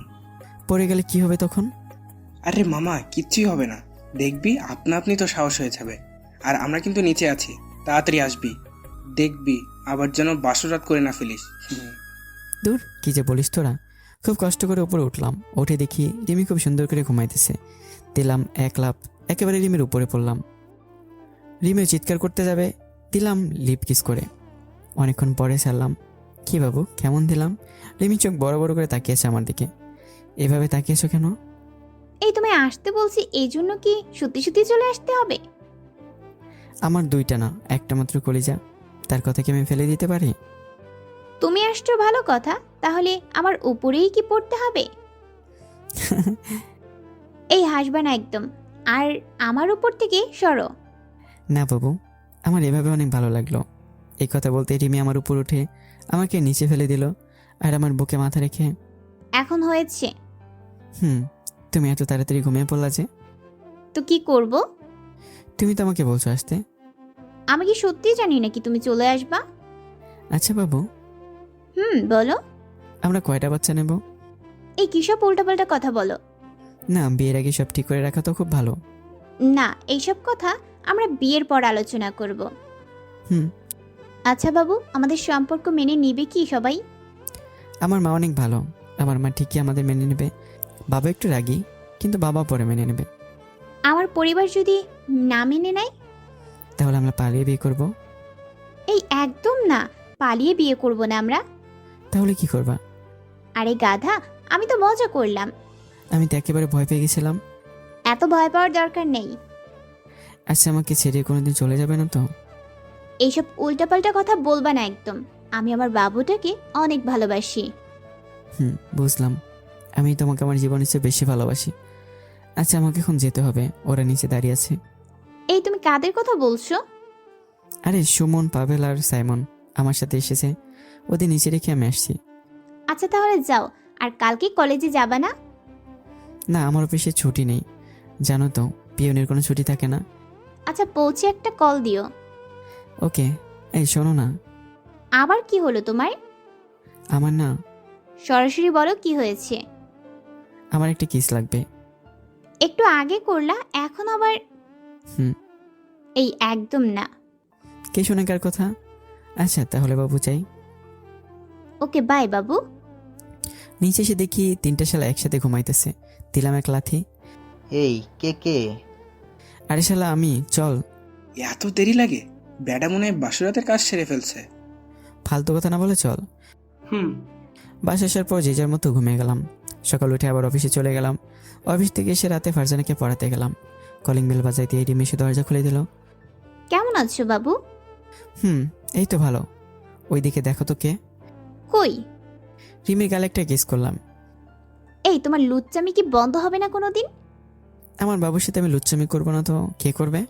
পড়ে গেলে কি হবে তখন? আরে মামা, কিচ্ছুই হবে না। দেখবি আপনা আপনি তো সাহস হয়ে যাবে। আর আমরা কিন্তু নিচে আছি, তাড়াতাড়ি আসবি। দেখবি আবার যেন বাসরাত করে না ফেলিস। দূর, কি যে বলিস তোরা। খুব কষ্ট করে উপরে উঠলাম। উঠে দেখি রিমি খুব সুন্দর করে ঘুমাইতেছে। দিলাম এক লাফ, একেবারে রিমির উপরে পড়লাম। রিমিও চিৎকার করতে যাবে, দিলাম লিপ কিস করে। অনেকক্ষণ পরে ছাড়লাম। কি বাবু, কেমন দিলাম? রিমি চোখ বড় বড় করে তাকিয়েছে আমার দিকে। এভাবে তাকিয়েছো কেন? এই তুমি আসতে বলছি, এই জন্য কি সত্যি সত্যি চলে আসতে হবে? আমার দুইটা না, একটা মাত্র কলিজা। তার কথা কি আমি ফেলে দিতে পারি? তুমি আসছো ভালো কথা, তাহলে আমার উপরেই কি পড়তে হবে? এই হাসবা না একদম। আর আমার উপর থেকে সরো। না বাবু, আমার এভাবে অনেক ভালো লাগলো। এই কথা বলতে রিমি আমার উপর উঠে আমাকে নিচে ফেলে দিল আর আমার বুকে মাথা রেখে। এখন হয়েছে। তুমি এত তাড়াতাড়ি ঘুমিয়ে পড়লা যে? তো কি করব? তুমি তো আমাকে বলছো আসতে। আমি কি সত্যি জানি নাকি তুমি চলে আসবা? আচ্ছা বাবু, বলো। আমরা কয়টা বাচ্চা নেব? এই কিসব উল্টাপাল্টা কথা বলো। না, বিয়ের আগে সব ঠিক করে রাখা তো খুব ভালো। না, এইসব কথা আমরা বিয়ের পর আলোচনা করব। হুম। আচ্ছা বাবু, আমাদের সম্পর্ক মেনে নিবে কি সবাই? আমার মা অনেক ভালো। আমার মা ঠিকই আমাদের মেনে নেবে। বাবা একটু রাগী, কিন্তু বাবা পরে মেনে নেবে। আমার পরিবার যদি না মেনে নেয়? তাহলে আমরা পালিয়ে বিয়ে করব। এই একদম না, পালিয়ে বিয়ে করব না আমরা। তাহলে কি করবা? আরে গাধা, আমি তো মজা করলাম। আমি তো একেবারে ভয় পেয়ে গেছিলাম। এত ভয় পাওয়ার দরকার নেই। আচ্ছা, আমাকে ছেড়ে কোনোদিন চলে যাবে না তো? এইসব উল্টাপাল্টা কথা বলবা না একদম। আমি আমার বাবুটাকে অনেক ভালোবাসি। বুঝলাম। আমি তোমাকে আমার জীবনের চেয়ে বেশি ভালোবাসি। আচ্ছা, আমাকে এখন যেতে হবে, ওরা নিচে দাঁড়িয়ে আছে। এই তুমি কাদের কথা বলছো? আরে সুমন, পাভেল আর সাইমন আমার সাথে এসেছে। ওদের নিচে রেখে আমি আসছি। আচ্ছা তাহলে যাও। আর কালকে কলেজে যাবা না? না, আমার অফিসে ছুটি নেই। জানো তো, পিয়নের কোনো ছুটি থাকে না। আচ্ছা, পৌঁছে একটা কল দিও। ওকে, এই শোনো না, আবার কি হলো তোমার? আমার না, সরাসরি বলো কি হয়েছে। আমার একটা কিস লাগবে। একটু আগে করলা, এখন আবার? হুম। এই একদম না। কে শোনে কার কথা? আচ্ছা তাহলে বাবু চাই। ওকে বাই বাবু। নিচে এসে দেখি 3টে শালা একসাথে ঘুমাইতেছে। দিলাম এক লাথি। এই কে কে? আরে শালা আমি, চল। এত দেরি লাগে? ব্যাডা মনে হয় বাসরাতের কাজ সেরে ফেলছে। ফালতু কথা না বলে চল। হুম। বাসা আসার পর যে যার মতো ঘুমিয়ে গেলাম। সকাল উঠে আবার অফিসে চলে গেলাম। অফিস থেকে এসে রাতে ফারজানাকে পড়াতে গেলাম। কলিং বেল বাজাই দিয়ে রিমি এসে দরজা খুলে দিল। কেমন আছো বাবু? এই তো ভালো। ওইদিকে দেখো তো কে। কই? রিমির গালে একটা কিস করলাম। এই তোমার লুচ্চামি কি বন্ধ হবে না কোনোদিন? আমার বাবুর সাথে আমি লুচ্চামি করবো না তো কে করবে?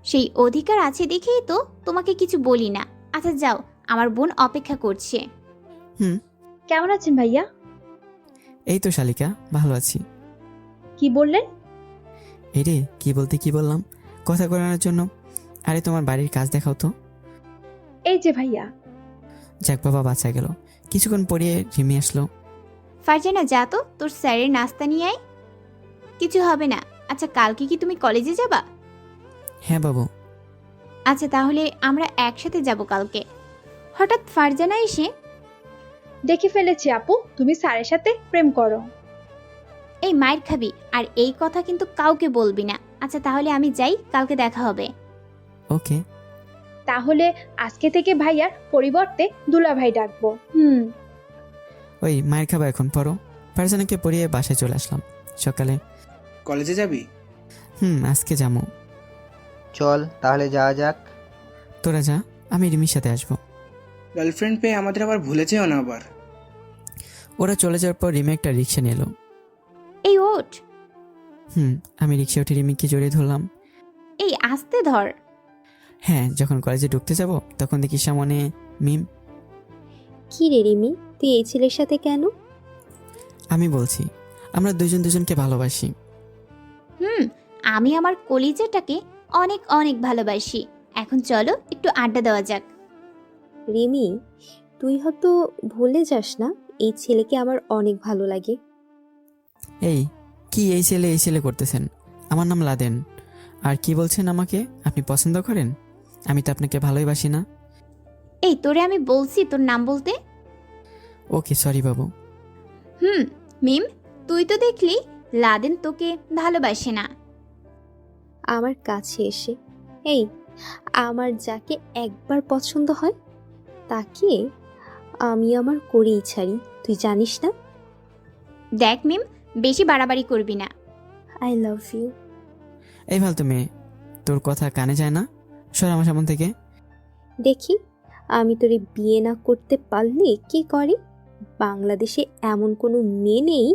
সেই অধিকার আছে দেখেই তো তোমাকে কিছু বলি না। আচ্ছা যাও, আমার বোন অপেক্ষা করছে। কেমন আছেন ভাইয়া? এই তো শালিকা, ভালো আছি। কি বললেন? এই রে, কি বলতে কি বললাম, কথা করানোর জন্য। আরে তোমার বাড়ির কাজ দেখাও তো। এই যে ভাইয়া। যাক বাবা, বাঁচা গেল। কিছুক্ষণ পরে রিমি আসলো। ফারজানা যা তো, তোর স্যারের নাস্তা নিয়ে আয়। কিছু হবে না। আচ্ছা কালকে কি তুমি কলেজে যাবা? হ্যাঁ বাবু। আচ্ছা তাহলে আমরা একসাথে যাব কালকে। হঠাৎ ফারজানা এসে, দেখে ফেলেছি আপু, তুমি স্যারের সাথে প্রেম করো। এই মায়ের খাবি, আর এই কথা কিন্তু কাউকে বলবি না। আচ্ছা তাহলে আমি যাই, কালকে দেখা হবে। ওকে। তাহলে আজকে থেকে ভাইয়ার পরিবর্তে দুলা ভাই ডাকবো। ওই মায়ের খাবার এখন পড়ো। ফারজানাকে পড়িয়ে বাসায় চলে আসলাম সকালে। কলেজে যাবি? আজকে যাবো। চল তাহলে যাওয়া যাক। তোরা যা, আমি রিমির সাথে আসবো। গার্লফ্রেন্ড পেয়ে আমাদের আবার ভুলে যেও না আবার। ওরা চলে যাওয়ার পর রিমি একটা রিক্সা নিয়ে এলো। এই ওঠ। আমি রিক্সা উঠে রিমিকে জড়িয়ে ধরলাম। এই আস্তে ধর। হ্যাঁ, যখন কলেজে ঢুকতে যাব তখন দেখি সামনে মিম। কি রে রিমি, তুই এই ছেলের সাথে কেন? আমি বলছি, আমরা দুজন দুজনকে ভালোবাসি। আমি আমার কলিজাটাকে অনেক অনেক ভালোবাসি। এখন চলো একটু আড্ডা দেওয়া যাক। রিমি, তুই হয়তো ভুলে যাস না, এই ছেলেকে আমার অনেক ভালো লাগে। এই কি এই ছেলে করতেছেন? আমার নাম লাদেন। আর কি বলছেন আমাকে আপনি পছন্দ করেন? আমি তো আপনাকে ভালোই বাসি না। এই তোরে আমি বলছি তোর নাম বলতে। ওকে সরি বাবু। মিম, তুই তো দেখলি লাদেন তোকে ভালোবাসে না। আমার কাছে এসে, এই আমার যাকে একবার পছন্দ হয় তাকে আমি আমার করেই ছাড়ি, তুই জানিস না? দেখ মিম, বেশি বাড়াবাড়ি করবি না। I love you. এই ফালতু মেয়ে, তোর কথা কানে যায় না, সর আমার সামনে থেকে। দেখি আমি তোরে বিয়ে না করতে পারলে কি করে। বাংলাদেশে এমন কোনো মেয়ে নেই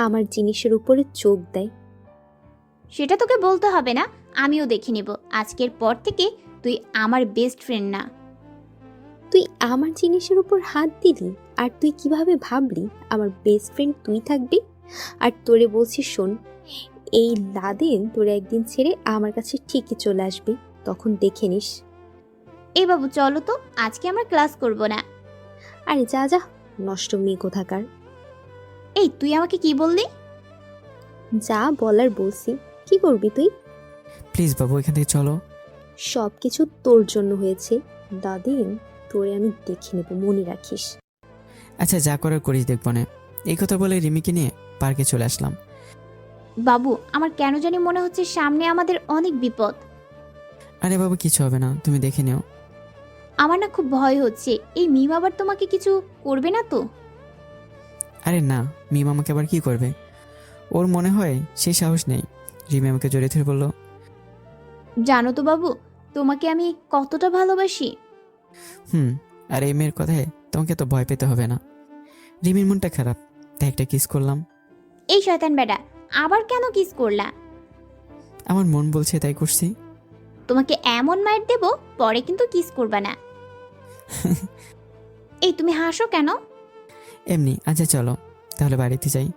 আমার জিনিসের উপরে চোখ দেয়। সেটা তোকে বলতে হবে না, আমিও দেখে নেব। আজকের পর থেকে তুই আমার বেস্ট ফ্রেন্ড না। তুই আমার জিনিসের উপর হাত দিলি, আর তুই কিভাবে ভাবলি আমার বেস্ট ফ্রেন্ড তুই থাকবি? আর তোরে বলছি শোন, এই লাদেন তোরে একদিন ছেড়ে আমার কাছে ঠিকই চলে আসবে, তখন দেখে নিস। এই বাবু চলো তো, আজকে আমরা ক্লাস করব না। আরে যা যা, নষ্ট মেয়ে কোথাকার। এই তুই আমাকে কি বললি? যা বলার বলছি, কি করবি তুই? প্লিজ বাবু, এখান থেকে চলো। সব কিছু তোর জন্য হয়েছে দাদিন, তোরে আমি দেখে নেব, মনে রাখিস। আচ্ছা যা করার করিস, দেখবো না। এই কথা বলে রিমিকে নিয়ে পার্কে চলে আসলাম। বাবু, আমার কেন জানি মনে হচ্ছে সামনে আমাদের অনেক বিপদ। আরে বাবু কিছু হবে না, তুমি দেখে নিও। আমার না খুব ভয় হচ্ছে, এই মিম আবার তোমাকে কিছু করবে না তো? আরে না, মিম আমাকে আবার কি করবে? ওর মনে হয় সেই সাহস নেই। রিমি আমাকে জড়িয়ে ধরে বলল, জানো তো বাবু, তোমাকে আমি কতটা ভালোবাসি। আর এই মেয়ের কথায় তোমাকে তো ভয় পেতে হবে না। রিমির মনটা খারাপ, তাই একটা কিস করলাম। এই শয়তান বেটা, আবার কেন কিস করলা? আমার মন বলছে তাই করছি। তোমাকে এমন মাইর দেব, পরে কিন্তু কিস করবা না। এই তুমি হাসো কেন? এমনি। আচ্ছা চলো তাহলে বাড়িতে যাই।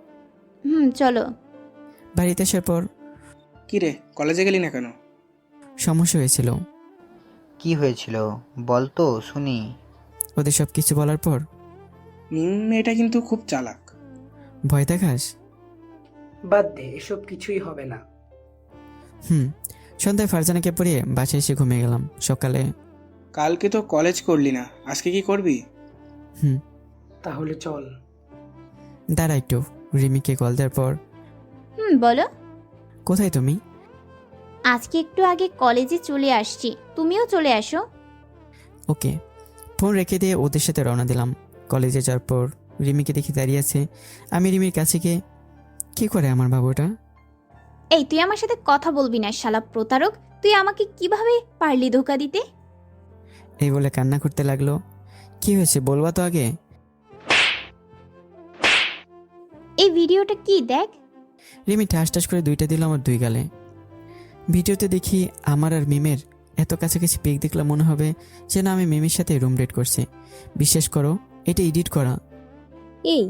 চলো। বাড়িতে আসার পর কি রে, কলেজে গেলি না কেন? সমস্যা হয়েছিল। কি হয়েছিল বল তো শুনি। ওদের সব কিছু বলার পর মেয়েটা কিন্তু খুব চালাক। ভয় দেখাস? বাদ দে, এসব কিছুই হবে না। সন্ধ্যায় ফারজানাকে পড়িয়ে বাসায় এসে ঘুমিয়ে গেলাম। সকালে কালকে তো কলেজ করলি না, আজকে কি করবি? তাহলে চল। দাঁড়া একটু, রিমিকে কল দেওয়ার পর, বলো। কোথায় তুমি? আজকে একটু আগে কলেজে চলে আসছি, তুমিও চলে আসো। ওকে। ফোন রেখে দিয়ে ওদের সাথে রওনা দিলাম। কলেজে যাওয়ার পর রিমিকে দেখি দাঁড়িয়ে আছে। আমি রিমির কাছে গিয়ে, কি করে আমার বাবুটা? এই তুই আমার সাথে কথা বলবি না শালা প্রতারক, তুই আমাকে কিভাবে পারলি ধোকা দিতে? এই বলে কান্না করতে লাগলো। কি হয়েছে বলবা তো আগে। এই ভিডিওটা কি দেখ। রিমি ঠাস ঠাস করে দুইটা দিল আমার দুই গালে। ভিডিওতে দেখি আমার আর মিমের এত কাছাকাছি পিক দেখলে মনে হবে যেন আমি মিমের সাথে রুম ডেট করছি। বিশ্বাস করো, এটা এডিট করা। এই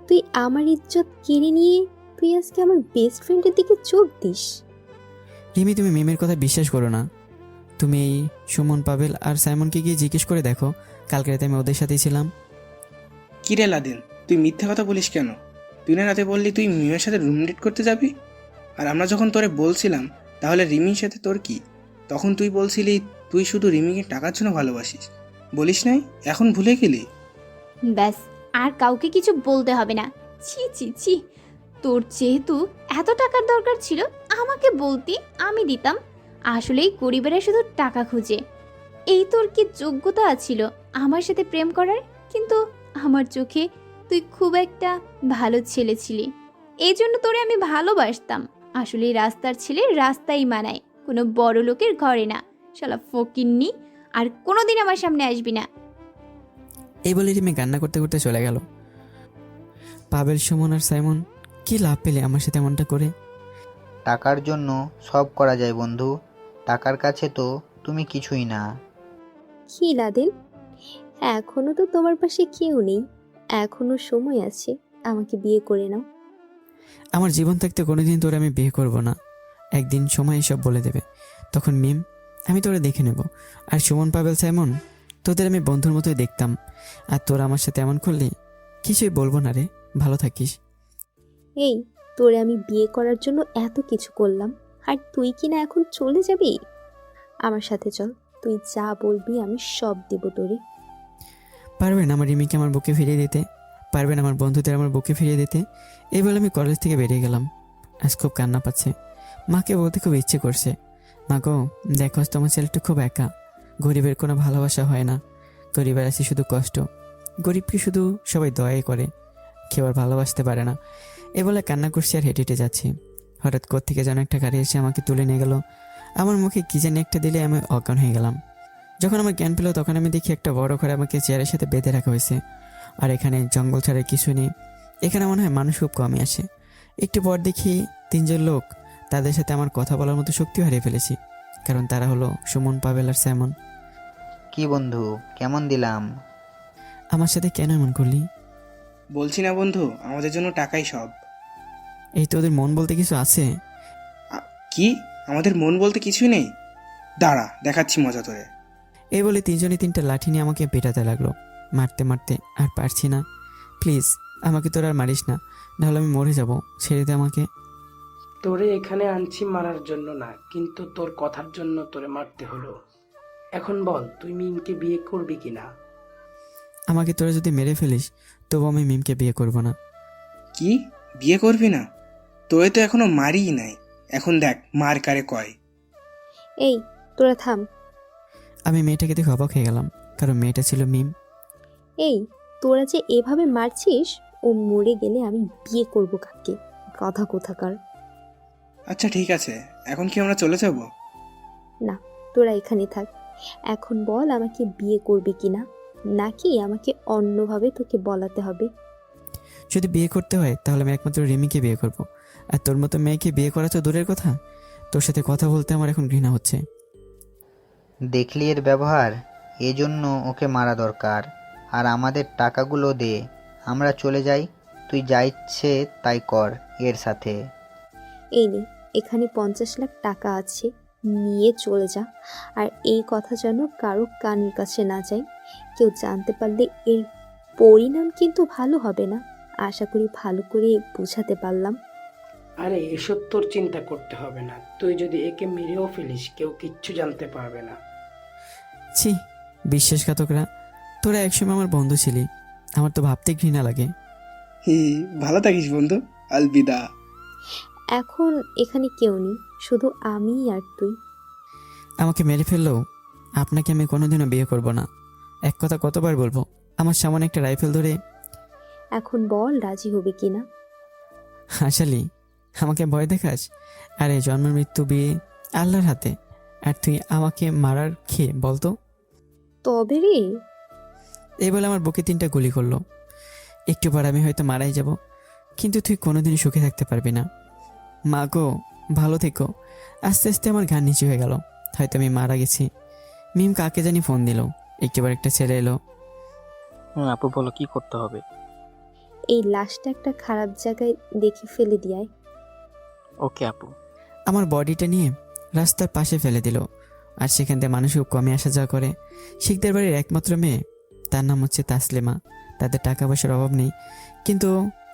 তুই আমার ইজ্জত কেড়ে নিয়ে তুই আজকে আমার বেস্ট ফ্রেন্ডের দিকে চোখ দিস? রিমি, তুমি মিমের কথা বিশ্বাস করো না। তুমি এই সুমন, পাবেল আর সাইমনকে গিয়ে জিজ্ঞেস করে দেখো, কালকে রাতে আমি ওদের সাথেই ছিলাম। কি রে লাদেন, তুই মিথ্যে কথা বলিস কেন? তুই না রাতে বললি তুই মিমের সাথে রুম ডেট করতে যাবি? আর আমরা যখন তোরে বলছিলাম তাহলে রিমির সাথে তোর কি, তখন তুই বলছিলি তুই শুধু রিমিকে টাকার জন্য ভালোবাসিস, বলিস নাই? এখন ভুলে গেলি? ব্যাস, আর কাউকে কিছু বলতে হবে না। ছি ছি ছি, তোর যেহেতু এত টাকার দরকার ছিল আমাকে বলতি, আমি দিতাম। আসলেই গরিবেরা শুধু টাকা খুঁজে। এই তোর কি যোগ্যতা ছিল আমার সাথে প্রেম করার? কিন্তু আমার চোখে তুই খুব একটা ভালো ছেলে ছিলি, এই জন্য তোরে আমি ভালোবাসতাম। আসলে রাস্তার ছেলে রাস্তাই মানায়, কোনো বড় লোকের ঘরে না। শালা ফকিন্নি, আর কোনোদিন আমার সামনে আসবি না। এই বলে রিমি কান্না করতে করতে চলে গেল। পাবেল, সুমন আর সাইমন কি লাভ পেলে আমার সাথে এমনটা করে? টাকার জন্য সব করা যায় বন্ধু, টাকার কাছে তো তুমি কিছুই না। কি লাদেন, এখনো তো তোমার পাশে কেউ নেই, এখনো সময় আছে, আমাকে বিয়ে করে নাও। আমার জীবন থাকতে কোনোদিন তোরে আমি বিয়ে করব না। একদিন সময় এসব বলে দেবে, তখন মিম আমি তোরে দেখে নেব। আর সুমন, পাবেল, সাইমন তোদের আমি বন্ধুর মতোই দেখতাম। আর তোরা আমার সাথে এমন করলি, কিছুই বলবো না রে, ভালো থাকিস। এই তোরে আমি বিয়ে করার জন্য এত কিছু করলাম, আর তুই কি না এখন চলে যাবি? আমার সাথে চল, তুই যা বলবি আমি সব দেব তোরে। পারবেন আমার রিমিকে আমার বুকে ফিরিয়ে দিতে? পারবেন আমার বন্ধুদের আমার বুকে ফিরিয়ে দিতে? এই বলে আমি কলেজ থেকে বেরিয়ে গেলাম। আজ খুব কান্না পাচ্ছে। মাকে বলতে খুব ইচ্ছে করছে, মা গো দেখো তোমার ছেলেটা খুব একা, গরিবের কোনো ভালোবাসা হয় না, গরিবের আছে শুধু কষ্ট, গরিবকে শুধু সবাই দয়াই করে, কেউ আর ভালোবাসতে পারে না। এ বলে কান্না করছি আর হেঁটে হেঁটে যাচ্ছি। হঠাৎ কোত্থেকে যেন একটা গাড়ি এসে আমাকে তুলে নিয়ে গেল। আমার মুখে কি জানি একটা দিলে আমি অজ্ঞান হয়ে গেলাম। যখন আমার জ্ঞান পেল তখন আমি দেখি একটা বড় ঘরে আমাকে চেয়ারের সাথে বেঁধে রাখা হয়েছে। আর এখানে জঙ্গল ছাড়া কিছু নেই, এখানে মনে হয় মানুষ খুব কমই আসে। একটু পর দেখি তিনজন লোক, তাদের সাথে আমার কথা বলার মতো শক্তি হারিয়ে ফেলেছি, কারণ তারা হলো সুমন, পাবেল আর সাইমন। কি বন্ধু, কেমন দিলাম? আমার সাথে কেন এমন করলি? বলছি না বন্ধু, আমাদের জন্য টাকাই সব। এই তো ওদের মন বলতে কিছু আছে? কি আমাদের মন বলতে কিছুই নেই? দাঁড়া দেখাচ্ছি মজা তোরে। এই বলে তিনজনে তিনটা লাঠি নিয়ে আমাকে পেটাতে লাগলো। মারতে মারতে আর পারছি না। প্লিজ আমাকে তোর আর মারিস না, নাহলে আমি মরে যাব, ছেড়ে দে আমাকে। তোরে এখানে আনছি মারার জন্য না, কিন্তু তোর কথার জন্য তোরে মারতে হলো। এখন বল, তুই মিমকে বিয়ে করবি কিনা? আমাকে তোরা যদি মেরে ফেলিস তবু আমি মিমকে বিয়ে করব না। কি, বিয়ে করবি না? তোরে তো এখনো মারিই নাই, এখন দেখ মার কারে কয়। এই তোরা থাম। আমি মেয়েটাকে দেখে অবাক হয়ে গেলাম, কারণ মেয়েটা ছিল মিম। এই তোরা যে এভাবে মারছিস, ও মরে গেলে আমি বিয়ে করব কাকে? কথা কোথাকার। আচ্ছা ঠিক আছে, এখন কি আমরা চলে যাব? না, তোরা এখানে থাক। এখন বল আমাকে বিয়ে করবি কিনা, নাকি আমাকে অন্যভাবে তোকে বলাতে হবে? যদি বিয়ে করতে হয় তাহলে আমি একমাত্র রিমিকে বিয়ে করব। আর তোর মতো মেয়েকে বিয়ে করা তো দূরের কথা, তোর সাথে কথা বলতে আমার এখন ঘৃণা হচ্ছে। দেখলি এর ব্যবহার, এজন্য ওকে মারা দরকার। আর আমাদের টাকাগুলো দে, আমরা চলে যাই, তুই যা ইচ্ছে তাই কর এর সাথে। এই নে, এখানে 50 লাখ টাকা আছে, নিয়ে চলে যা। আর এই কথা যেন কারো কানের কাছে না যায়। কেউ জানতে পারলে এর পরিণাম কিন্তু ভালো হবে না। আশা করি ভালো করে বোঝাতে পারলাম। আরে এসব তোর চিন্তা করতে হবে না, তুই যদি একে মেরেও ফেলিস কেউ কিচ্ছু জানতে পারবে না। ছি, বিশ্বাসঘাতকরা, তোরা একসময় আমার বন্ধু ছিলি, আমার তো ভাবতে ঘৃণা লাগে। হি, ভালো থাকিস বন্ধু। আলবিদা। এখন এখানে কেউ নেই, শুধু আমি আর তুই। আমাকে মেরে ফেললেও আপনাকে আমি কোনোদিনও বিয়ে করব না। এক কথা কতবার বলবো? আমার সামনে একটা রাইফেল ধরে এখন বল রাজি হবে কিনা। হাসালি, আমাকে ভয় দেখাস? আরে জন্ম মৃত্যু বিয়ে আল্লাহর হাতে, আর তুই আমাকে মারার খেয়ে বলতো। তবে রে, এই বলে আমার বুকে 3টা গুলি করলো। একটু পর আমি হয়তো মারাই যাব, কিন্তু তুই কোনোদিনই সুখে থাকতে পারবি না। মা গো, ভালো থেকো। আস্তে আস্তে আমার ঘাড় নিচু হয়ে গেল, হয়তো আমি মারা গেছি। মিম কাকে জানি ফোন দিল, একটিবার একটা ছেলে এলো। আপু বলো কি করতে হবে? এই লাশটা একটা খারাপ জায়গায় দেখে ফেলে দিয়ায়। ওকে আপু। আমার বডিটা নিয়ে রাস্তার পাশে ফেলে দিল, আর সেখান থেকে মানুষ খুব কমই আসা যাওয়া করে। শিখদের বাড়ির একমাত্র মেয়ে, তার নাম হচ্ছে তাসলিমা। তাদের টাকা পয়সার অভাব নেই, কিন্তু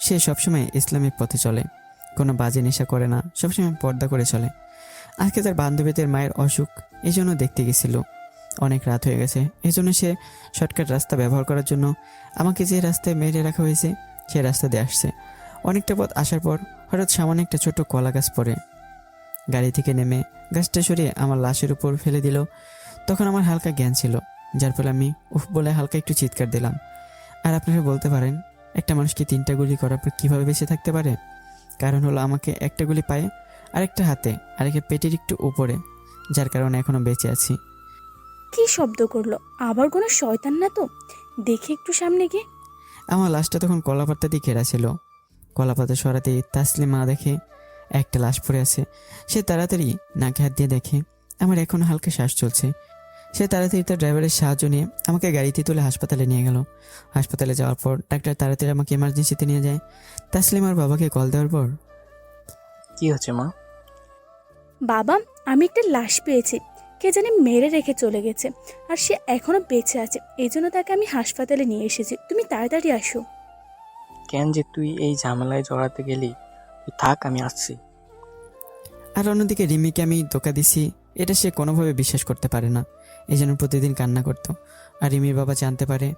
সে সবসময় ইসলামিক পথে চলে, কোনো বাজে নেশা করে না, সবসময় পর্দা করে চলে। আজকে তার বান্ধবীদের মায়ের অসুখ, এই জন্য দেখতে গেছিল। অনেক রাত হয়ে গেছে, এই জন্য সে শর্টকাট রাস্তা ব্যবহার করার জন্য আমাকে যে রাস্তায় মেরে রাখা হয়েছে সে রাস্তা দিয়ে আসছে। অনেকটা পথ আসার পর হঠাৎ সামনে একটা ছোট কলা গাছ পড়ে। গাড়ি থেকে নেমে গাছটা সরিয়ে আমার লাশের উপর ফেলে দিল। তখন আমার হালকা জ্ঞান ছিল, যার ফলে আমি উফ বলে হালকা একটু চিৎকার দিলাম। আর আপনারা বলতে পারেন, একটা মানুষকে 3টা গুলি করার পর কীভাবে বেঁচে থাকতে পারে? কারণ হলো আমাকে একটা গুলি পায়ে, আরেকটা হাতে, আরেকটা পেটের একটু উপরে, যার কারণে এখনো বেঁচে আছি। কি শব্দ করলো? আবার কোনো শয়তান না তো? দেখে একটু সামনে গিয়ে। আমার লাশটা তখন কলাপাতা দিয়ে ঘেরা ছিল। কলাপাতা সরাতেই তাসলিমা দেখে একটা লাশ পড়ে আছে। সে তাড়াতাড়ি নাকে হাত দিয়ে দেখে আমার এখনো হালকা শ্বাস চলছে। সে তাড়াতাড়ি তার ড্রাইভারের সাহায্য নিয়ে আমাকে গাড়িতে তুলে হাসপাতালে নিয়ে গেল। হাসপাতালে যাওয়ার পর ডাক্তার তাড়াতাড়ি আমাকে এমার্জেন্সিতে নিয়ে যায়। তাসলিমার বাবাকে কল দেওয়ার পর, কি হচ্ছে মা? বাবা, আমি একটা লাশ পেয়েছি, কে জানি মেরে রেখে চলে গেছে, আর সে এখনো বেঁচে আছে। এই জন্য তাকে আমি হাসপাতালে নিয়ে এসেছি, তুমি তাড়াতাড়ি আসো। কেন যে তুই এই ঝামেলায় জড়াতে গেলি? তুই থাক, আমি আসছি। আর অন্যদিকে রিমিকে আমি ধোকা দিছি, এটা সে কোনোভাবে বিশ্বাস করতে পারে না। এই জন্য প্রতিদিন কান্না করতো। আর রিমির বাবা জানতে পারে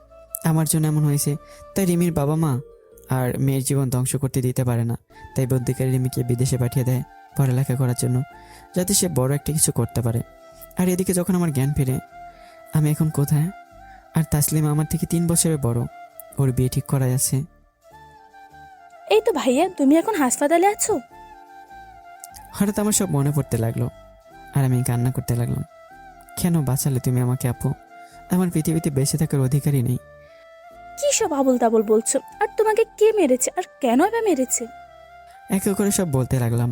আমার জন্য এমন হয়েছে, তাই রিমির বাবা মা আর মেয়ের জীবন ধ্বংস করতে দিতে পারে না। তাই বুদ্ধিকারী রিমিকে বিদেশে পাঠিয়ে দেয় পড়ালেখা করার জন্য, যাতে সে বড় একটা কিছু করতে পারে। আর এদিকে যখন আমার জ্ঞান ফিরে, আমি এখন কোথায়? আর তাসলিমা আমার থেকে 3 বছরের বড়, ওর বিয়ে ঠিক করা আছে। এই তো ভাইয়া, তুমি এখন হাসপাতালে আছো? হঠাৎ আমার সব মনে পড়তে লাগলো, আর আমি কান্না করতে লাগলাম। কেন বাঁচালে তুমি আমাকে আপু? আমার পৃথিবীতে বেঁচে থাকার অধিকারই নেই। কি সব আবল তাবল বলছো? আর তোমাকে কে মেরেছে, আর কেন বা মেরেছে? একে করে সব বলতে লাগলাম।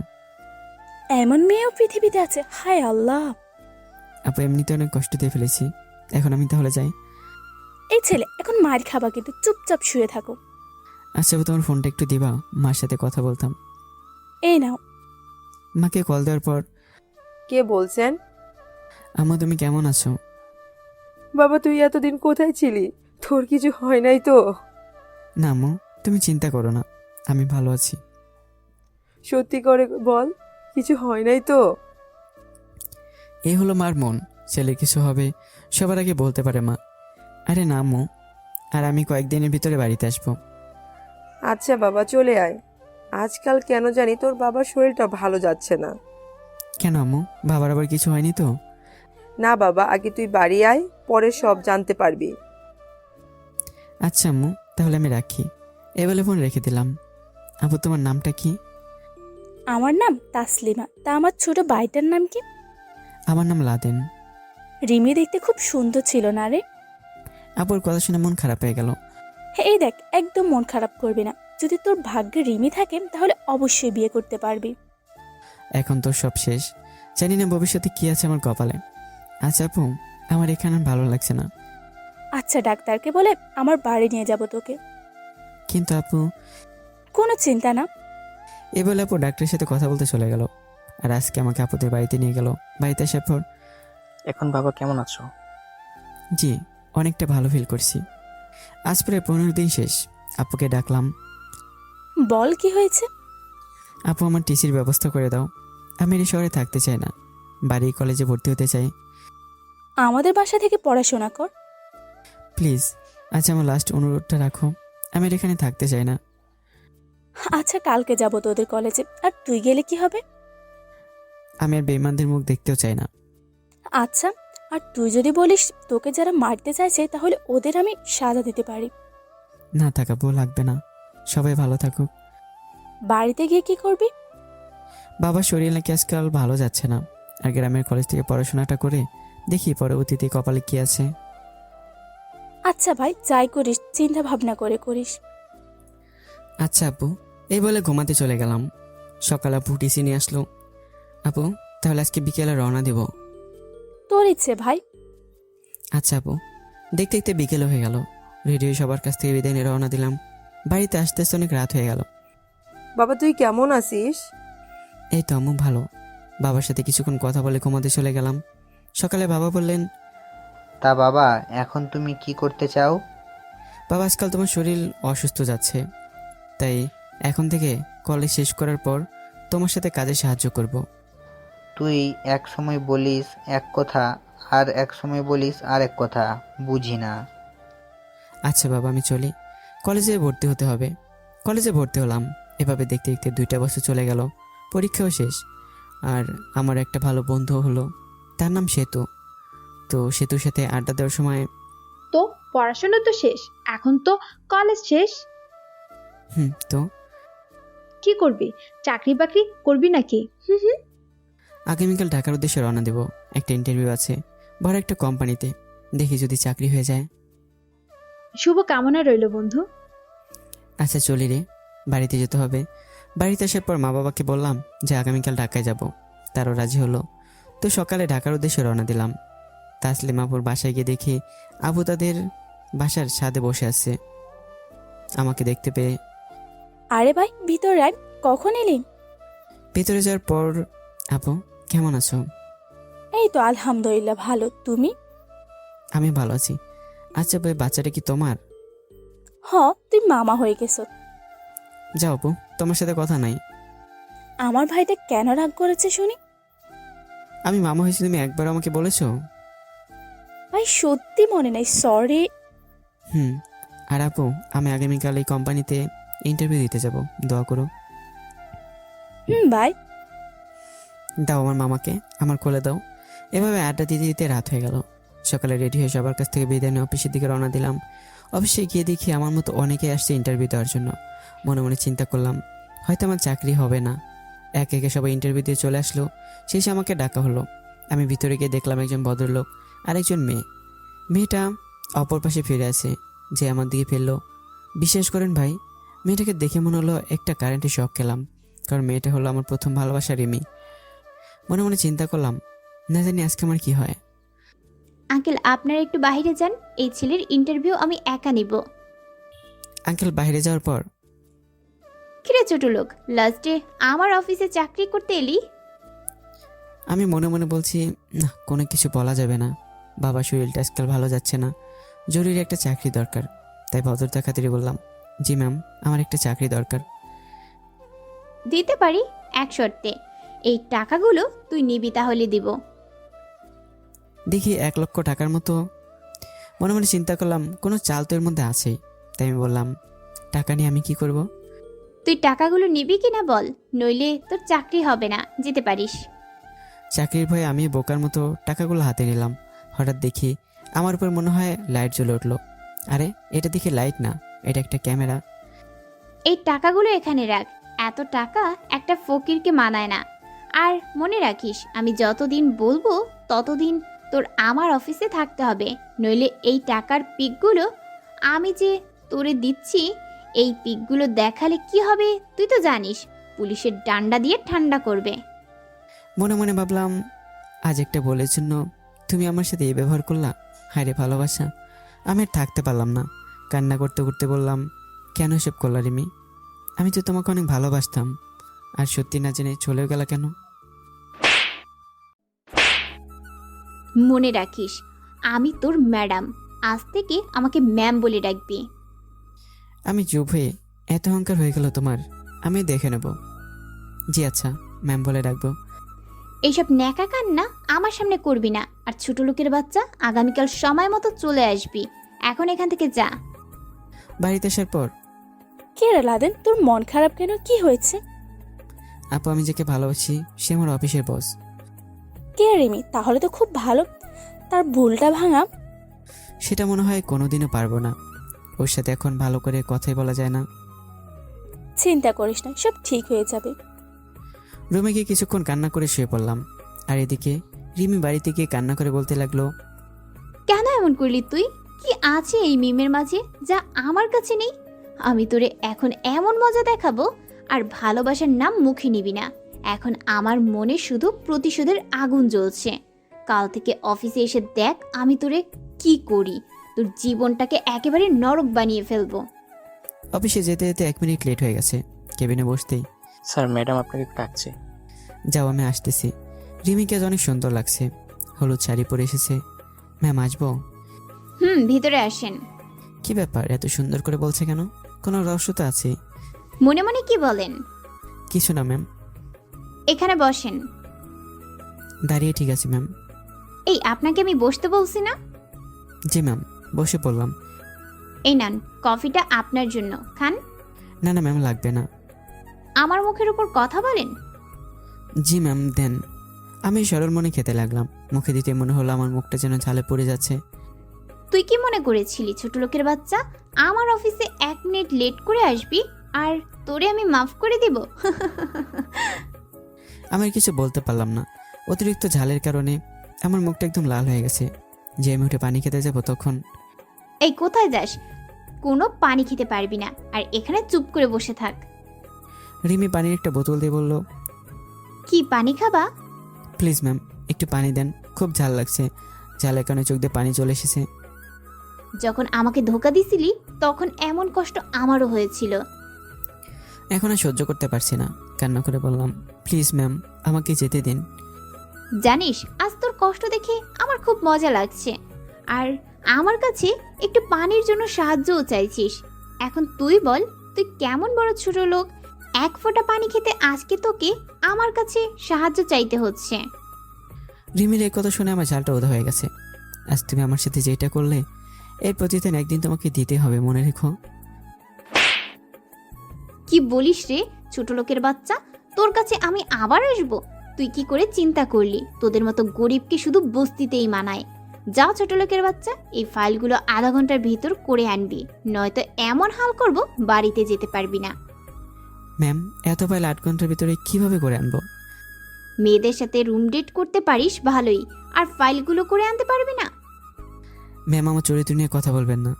এমন মেয়েও পৃথিবীতে আছে? হায় আল্লাহ! আপু এমনিতে অনেক কষ্ট দিয়ে ফেলেছি, এখন আমি তাহলে যাই? এই ছেলে, এখন মার খাবা কিন্তু, চুপচাপ শুয়ে থাকো। আচ্ছা আপু, তোমার ফোনটা একটু দিবা, মার সাথে কথা বলতাম। এই নাও। মাকে কল দেওয়ার পর, কে বলছেন? আম্মা তুমি কেমন আছো? বাবা তুই এতদিন কোথায় ছিলি? তোর কিছু হয় নাই তো? না আম্মু, তুমি চিন্তা করো না, আমি ভালো আছি। সত্যি করে বল, কিছু হয় নাই তো? এই হলো মার মন, ছেলে কিছু হবে সবার আগে বলতে পারে মা। আরে না আম্মু, আর আমি কয়েকদিনের ভিতরে বাড়িতে আসবো। আচ্ছা বাবা চলে আয়। আজকাল কেন জানি তোর বাবার শরীরটা ভালো যাচ্ছে না। কেন আম্মু, বাবার আবার কিছু হয়নি তো? না বাবা, আগে তুই বাড়ি আয়, পরে সব জানতে পারবি। আচ্ছা আম্মু, তাহলে আমি রাখি। এ বলে ফোন রেখে দিলাম। আপু তোমার নামটা কি? আমার নাম তাসলিমা। তা আমার ছোট ভাইটার নাম কি? আমার নাম লাদেন। রিমি দেখতে খুব সুন্দর ছিল না রে? আপুর কথা শুনে মন খারাপ হয়ে গেল। হ্যাঁ, এই দেখ, একদম মন খারাপ করবি না। যদি তোর ভাগ্যে রিমি থাকে তাহলে অবশ্যই বিয়ে করতে পারবি। এখন তো সব শেষ, জানি না ভবিষ্যতে কি আছে আমার কপালে। আচ্ছা আপু, আমার এখানে আর ভালো লাগছে না। আচ্ছা, ডাক্তারকে বলে আমার বাড়ি নিয়ে যাব তোকে। কিন্তু আপু, কোনো চিন্তা না। এ বলে আপু ডাক্তারের সাথে কথা বলতে চলে গেল। আর আজকে আমাকে আপুদের বাড়িতে নিয়ে গেল। বাড়িতে আসার পর এখন বাবা কেমন আছো? জি অনেকটা ভালো ফিল করছি। আজ প্রায় 15 দিন শেষ। আপুকে ডাকলাম, বল কি হয়েছে? আপু আমার টিসির ব্যবস্থা করে দাও। আমি এই শহরে থাকতে চাই না, বাড়ি কলেজে ভর্তি হতে চাই। আমাদের বাসা থেকে পড়াশোনা কর। প্লিজ আচ্ছা আমার লাস্ট অনুরোধটা রাখো, আমি আর এখানে থাকতে চাই না। আচ্ছা কালকে যাব তোদের কলেজে। আর তুই গেলে কি হবে? আমি আর বেঈমানদের মুখ দেখতেও চাই না। আচ্ছা, আর তুই যদি বলিস তোকে যারা মারতে চাইছে তাহলে ওদের আমি সাজা দিতে পারি। না থাকা বউ লাগবে না, সবাই ভালো থাকুক। বাড়িতে গিয়ে কি করবি? বাবার শরীর নাকি আজকাল ভালো যাচ্ছে না, আর গ্রামের কলেজ থেকে পড়াশোনাটা করে দেখি পরবর্তীতে কপালে কি আছে। আচ্ছা ভাই, যাই করিস চিন্তা ভাবনা করে করিস। আচ্ছা আপু, এই বলে ঘুমাতে চলে গেলাম। সকালে আপু টিসি নিয়ে আসলো। আপু তাহলে আজকে বিকেলে রওনা দেব। তোর ইচ্ছে ভাই। আচ্ছা আপু। দেখতে দেখতে বিকেল হয়ে গেল। রেডি হয়ে সবার কাছ থেকে বিদায় নিয়ে রওনা দিলাম। বাড়িতে আসতে আসতে অনেক রাত হয়ে গেল। বাবা তুই কেমন আছিস? এই তো আম্মু ভালো। বাবার সাথে কিছুক্ষণ কথা বলে ঘুমাতে চলে গেলাম। সকালে বাবা বললেন, তা বাবা, এখন তুমি কি করতে চাও? বাবা আজকাল তোমার শরীর অসুস্থ যাচ্ছে, তাই এখন থেকে কলেজ শেষ করার পর তোমার সাথে কাজে সাহায্য করব। তুই এক সময় বলিস এক কথা, আর এক সময় বলিস আর এক কথা, বুঝি না। আচ্ছা বাবা আমি চলি, কলেজে ভর্তি হতে হবে। কলেজে ভর্তি হলাম। এভাবে দেখতে দেখতে 2টা বছর চলে গেল। পরীক্ষাও শেষ, আর আমার একটা ভালো বন্ধু হলো, তার নাম সেতু। তো সেতুর সাথে আড্ডা দেওয়ার সময় তো পড়াশোনা তো শেষ, এখন তো কলেজ শেষ। তো কি করবি? চাকরি বাকরি করবি নাকি? হুম হুম। আগামীকাল ঢাকার উদ্দেশ্যে রওনা দেব। একটা ইন্টারভিউ আছে বড় একটা কোম্পানিতে, দেখি যদি চাকরি হয়ে যায়। শুভ কামনা রইল বন্ধু। আচ্ছা চলি রে, বাড়িতে যেতে হবে। বাড়িতে আসার পর মা বাবাকে বললাম যে আগামীকাল ঢাকায় যাব। তারও রাজি হলো। তো সকালে ঢাকার উদ্দেশ্যে রওনা দিলাম। তাসলিম আপুর বাসায় গিয়ে দেখি আবু তাদের বাসার ছাদে বসে আছে। আমাকে দেখতে পেয়ে, আরে ভাই ভিতর আয়, কখন এলি? ভেতরে যাওয়ার পর, আপু কেমন আছো? এই তো আলহামদুলিল্লাহ ভালো, তুমি? আমি ভালো আছি। আচ্ছা ভাই বাচ্চাটা কি তোমার? হ, তুই মামা হয়ে গেছ। যাও আপু, তোমার সাথে কথা নাই। আমার ভাইটা কেন রাগ করেছে শুনি? আমি মামা হয়েছি তুমি একবার আমাকে বলেছো? ভাই সত্যি মনে নাই, সরি। আর আপু আমি আগামীকাল এই কোম্পানিতে ইন্টারভিউ দিতে যাব, দোয়া করো। ভাই। দাও আমার মামাকে, আমার কোলে দাও। এভাবে আড্ডা দিতে দিতে রাত হয়ে গেল। সকালে রেডি হয়ে সবার কাছ থেকে বিদায় নিয়ে অফিসের দিকে রওনা দিলাম। অফিসে গিয়ে দেখি আমার মতো অনেকেই আসছে ইন্টারভিউ দেওয়ার জন্য। মনে মনে চিন্তা করলাম হয়তো আমার চাকরি হবে না। একে একে সবাই ইন্টারভিউ দিয়ে চলে আসলো। শেষে আমাকে ডাকা হলো। আমি ভিতরে গিয়ে দেখলাম একজন ভদ্রলোক আর একজন মেয়ে। মেয়েটা অপর পাশে ফিরে আছে, যে আমার দিকে ফেললো। বিশ্বাস করেন ভাই, মেয়েটাকে দেখে মনে হলো একটা কারেন্টের শক খেলাম, কারণ মেয়েটা হলো আমার প্রথম ভালোবাসা রিমি। মনে মনে চিন্তা করলাম না জানি আজকে আমার কি হয়। আঙ্কেল আপনারা একটু বাইরে যান, এই ছেলের ইন্টারভিউ আমি একা নিব। আঙ্কেল বাইরে যাওয়ার পর, কিরে ছোট লোক, লাস্টে আমার অফিসে চাকরি করতে এলি? আমি মনে মনে বলছি না, কোনো কিছু বলা যাবে না। বাবার শরীরটা আজকাল ভালো যাচ্ছে না, জরুরি একটা চাকরি দরকার। তাই ভদ্রতা খাতিরে বললাম, জি ম্যাম আমার একটা চাকরি দরকার। দিতে পারি, এক শর্তে। এই টাকাগুলো তুই নিবি, তাহলে দিব। দেখি 1 লক্ষ টাকার মতো। মনে মনে চিন্তা করলাম কোনো চাল তো এর মধ্যে আছেই। তাই আমি বললাম, টাকা নিয়ে আমি কি করব? তুই টাকাগুলো নিবি কিনা বল, নইলে তোর চাকরি হবে না, যেতে পারিস। চাকরির ভয়ে আমি বোকার মতো টাকাগুলো হাতে নিলাম। হঠাৎ দেখি আমার উপর মনে হয় লাইট জ্বলে উঠলো। আরে এটা দেখি লাইট না, এটা একটা ক্যামেরা। এই টাকাগুলো এখানে রাখ, এত টাকা একটা ফকিরকে মানায় না। আর মনে রাখিস, আমি যতদিন বলবো ততদিন তোর আমার অফিসে থাকতে হবে, নইলে এই টাকার পিকগুলো আমি যে তোরে দিচ্ছি, এই পিকগুলো দেখালে কি হবে তুই তো জানিস, পুলিশের ডান্ডা দিয়ে ঠান্ডা করবে। মনে মনে ভাবলাম, আজ একটা বলের জন্য তুমি আমার সাথে এই ব্যবহার করলা। হায় রে ভালোবাসা, আমি আর থাকতে পারলাম না। কান্না করতে করতে বললাম, কেন এসব করলা রিমি? আমি তো তোমাকে অনেক ভালোবাসতাম, আর সত্যি না জেনে চলেও গেলা কেন? মনে রাখিস আমি তোর ম্যাডাম, আজ থেকে আমাকে ম্যাম বলে ডাকবি। আমি চুপ হয়ে, এত অহংকার হয়ে গেল তোমার, আমি দেখে নেব। জি আচ্ছা, ম্যাম বলে ডাকবো। এইসব ন্যাকা কান্না আমার সামনে করবি না। আর ছোট লোকের বাচ্চা, আগামীকাল সময় মতো চলে আসবি। এখন এখান থেকে যা। বাড়িতে আসার পর, কে রে লাদেন, তোর মন খারাপ কেন, কি হয়েছে? আপু আমি যাকে ভালোবাসি সে আমার অফিসের বস। কে রিমি? তাহলে তো খুব ভালো, তার ভুলটা ভাঙা। সেটা মনে হয় কোনোদিনও পারবো না, ওর সাথে এখন ভালো করে কথাই বলা যায় না। চিন্তা করিস না, সব ঠিক হয়ে যাবে। রুমে গিয়ে কিছুক্ষণ কান্না করে শুয়ে পড়লাম। আর এদিকে রিমি বাড়িতে গিয়ে কান্না করে বলতে লাগলো, কেন এমন করলি তুই? কি আছে এই মিমের মাঝে যা আমার কাছে নেই? আমি তোরে এখন এমন মজা দেখাবো, আর ভালোবাসার নাম মুখে নিবি না। এখন আমার মনে শুধু প্রতিশোধের আগুন জ্বলছে। কাল থেকে অফিসে এসে দেখ আমি তোরে কি করি। তোর জীবনটাকে একেবারে নরক বানিয়ে ফেলবো। অফিসে যেতে যেতে 1 মিনিট লেট হয়ে গেছে। কেবিনে বসতেই, স্যার ম্যাডাম আপনাকে ডাকছে। যাও আমি আসতেছি। রিমিকে আজ অনেক সুন্দর লাগছে, হলুদ শাড়ি পরে এসেছে। ম্যাম আসবো? ভিতরে আসেন। কি ব্যাপার, এত সুন্দর করে বলছে কেন? কোনো রহস্য তো আছে? মনে মনে কি বলেন? কিছু না ম্যাম। এখানে বসেন। দাঁড়িয়ে ঠিক আছে ম্যাম। এই আপনাকে আমি বসতে বলছি না? জি ম্যাম, বসে পড়লাম। এই নেন কফিটা আপনার জন্য, খান। না না ম্যাম, লাগবে না। আমার মুখের উপর কথা বলেন। জি ম্যাম দেন। আমি সরল মনে খেতে লাগলাম। মুখে দিতে মনে হলো আমার মুখটা যেন ঝালে পড়ে যাচ্ছে। তুই কি মনে করেছিলি ছোট লোকের বাচ্চা, আমার অফিসে 1 মিনিট লেট করে আসবি আর তোরে আমি মাফ করে দিব? আমি আর কিছু বলতে পারলাম না। অতিরিক্ত ঝালের কারণে আমার মুখটা একদম লাল হয়ে গেছে। যে আমি উঠে পানি খেতে যাবো তখন, এই কোথায় যাস? কোনো পানি খেতে পারবি না, আর এখানে চুপ করে বসে থাক। রিমি পানির একটা বোতল দিয়ে বলল, কি পানি খাবা? প্লিজ ম্যাম একটু পানি দেন, খুব ঝাল লাগছে। ঝালের কারণে চোখ দিয়ে পানি চলে এসেছে। যখন আমাকে ধোকা দিছিলি তখন এমন কষ্ট আমারও হয়েছিল। এখন আর সহ্য করতে পারছি না, কান্না করে বললাম, প্লিজ ম্যাম আমাকে যেতে দিন। জানিস আজ তোর কষ্ট দেখে আমার খুব মজা লাগছে, আর আমার কাছে একটু পানির জন্য সাহায্যও চাইছিস। এখন তুই বল, তুই কেমন বড় ছোট লোক, 1 ফোঁটা পানি খেতে আজকে তোকে আমার কাছে সাহায্য চাইতে হচ্ছে। রিমির এই কথা শুনে আমার ঝালটা ওধা হয়ে গেছে। আজ তুমি আমার সাথে যেটা করলে এর প্রতিদান একদিন তোমাকে দিতে হবে, মনে রেখো। কি বলিস রে ছোট লোকের বাচ্চা, তোর কাছে আমি আবার আসবো? তুই কি করে চিন্তা করলি? তোদের মতো গরিবকে শুধু বস্তিতেই মানায়। যা ছোট লোকের বাচ্চা, এই ফাইলগুলো আধা ঘন্টার ভিতর করে আনবি, নয়তো এমন হাল করব বাড়িতে যেতে পারবি না। ম্যাম এত ফাইল 8 ঘন্টার ভিতরে কিভাবে করে আনবো? মেয়েদের সাথে রুম ডেট করতে পারিস ভালোই, আর ফাইলগুলো করে আনতে পারবি না? ম্যাম আমার চরিত্র নিয়ে কথা বলবেন না।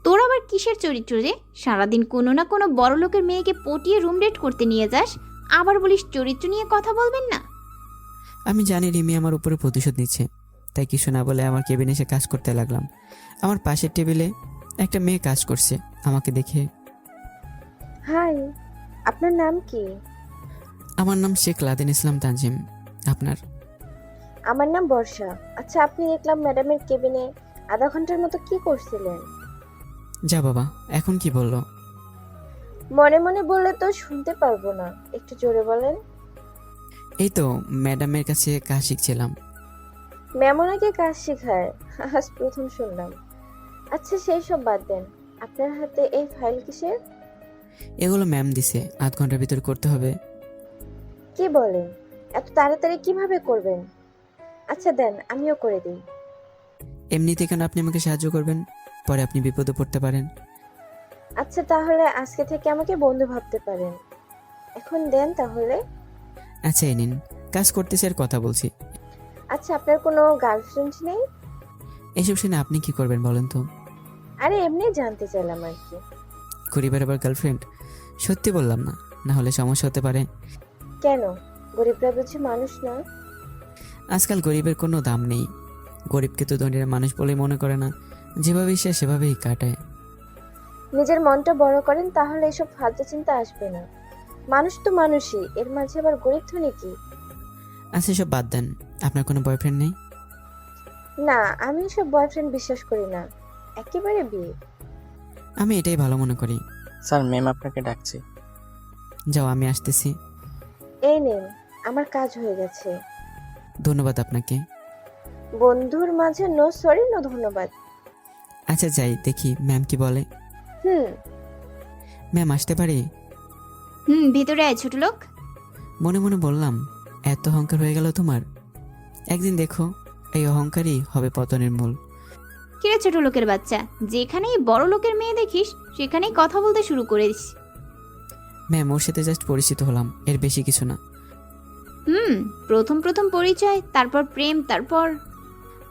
তোর আবার কিসের চরিত্র রে? সারাদিন কোনো না কোনো বড় লোকের মেয়েকে পটিয়ে রুম ডেট করতে নিয়ে যাস, আবার বলিস চরিত্র নিয়ে কথা বলবেন না। আমি জানি রিমি আমার উপরে প্রতিশোধ নিচ্ছে, তাই কিছু না বলে আমার কেবিনে এসে কাজ করতে লাগলাম। আমার পাশের টেবিলে একটা মেয়ে কাজ করছে। আমাকে দেখে, হাই, আপনার নাম কি? আমার নাম শেখ লাদেন ইসলাম তানজিম। আপনার? আমার নাম বর্ষা। আচ্ছা, আপনি দেখলাম ম্যাডামের কেবিনে আধা ঘন্টার মতো কি করছিলেন? যা বাবা, এখন কি বললো? মনে মনে বললে তো শুনতে পারবো না, একটু জোরে বলেন। এই তো ম্যাডামের কাছে কাজ শিখছিলাম। ম্যাম ওনাকে কাজ শেখায়? আজ প্রথম শুনলাম। আচ্ছা সেই সব বাদ দেন, আপনার হাতে এই ফাইল কিসের? এগুলো ম্যাম দিছে, 8 ঘন্টার ভিতর করতে হবে। কি বলেন? এত তাড়াতাড়ি কিভাবে করবেন? আচ্ছা দেন, আমিও করে দিই। এমনিতে কেন আপনি আমাকে সাহায্য করবেন? পরে আপনি বিপদে পড়তে পারেন। আচ্ছা তাহলে আজকে থেকে আমাকে বন্ধু ভাবতে পারেন। এখন দেন তাহলে। আচ্ছা এই নিন, কাজ করতেছি আর কথা বলছি। আচ্ছা, আপনার কোনো গার্লফ্রেন্ড নেই? এসব শুনে আপনি কি করবেন বলেন তো? আরে এমনি জানতে চাইলাম আর কি। গরিবের আবার গার্লফ্রেন্ড? সত্যি বললাম না, না হলে সমস্যা হতে পারে। কেন, গরিবরা বুঝি মানুষ না? আজকাল গরিবের কোনো দাম নেই। গরিবকে তো ধনীরা মানুষ বলেই মনে করে না, যেভাবেই সে সেভাবেই কাটায়। নিজের মনটা বড় করেন, তাহলে এসব ফালতু চিন্তা আসবে না। মানুষ তো মানুষই, এর মাঝে আবার গরিব ধনী কি? আচ্ছা সব বাদ দেন, আপনার কোনো বয়ফ্রেন্ড নেই? না, আমি এসব বয়ফ্রেন্ড বিশ্বাস করি না, একেবারে বিয়ে। আমি এটাই ভালো মনে করি। স্যার ম্যাম আপনাকে ডাকছে। যাও, আমি আসতেছি। এই নেন, আমার কাজ হয়ে গেছে। ধন্যবাদ আপনাকে। বন্ধুর মাঝে নো সরি নো ধন্যবাদ। আচ্ছা যাই, দেখি ম্যাম কি বলে। হুম। ম্যাম আসতে পারি? ভিতরে আয় ছোট লোক। মনে মনে বললাম, এত অহংকার হয়ে গেল তোমার। একদিন দেখো, এই অহংকারই হবে পতনের মূল। কিরে ছোট লোকের বাচ্চা, যেখানেই বড় লোকের মেয়ে দেখিস সেখানেই কথা বলতে শুরু করিস। ম্যাম, ওর সাথে জাস্ট পরিচিত হলাম, এর বেশি কিছু না। প্রথম প্রথম পরিচয়, তারপর প্রেম, তারপর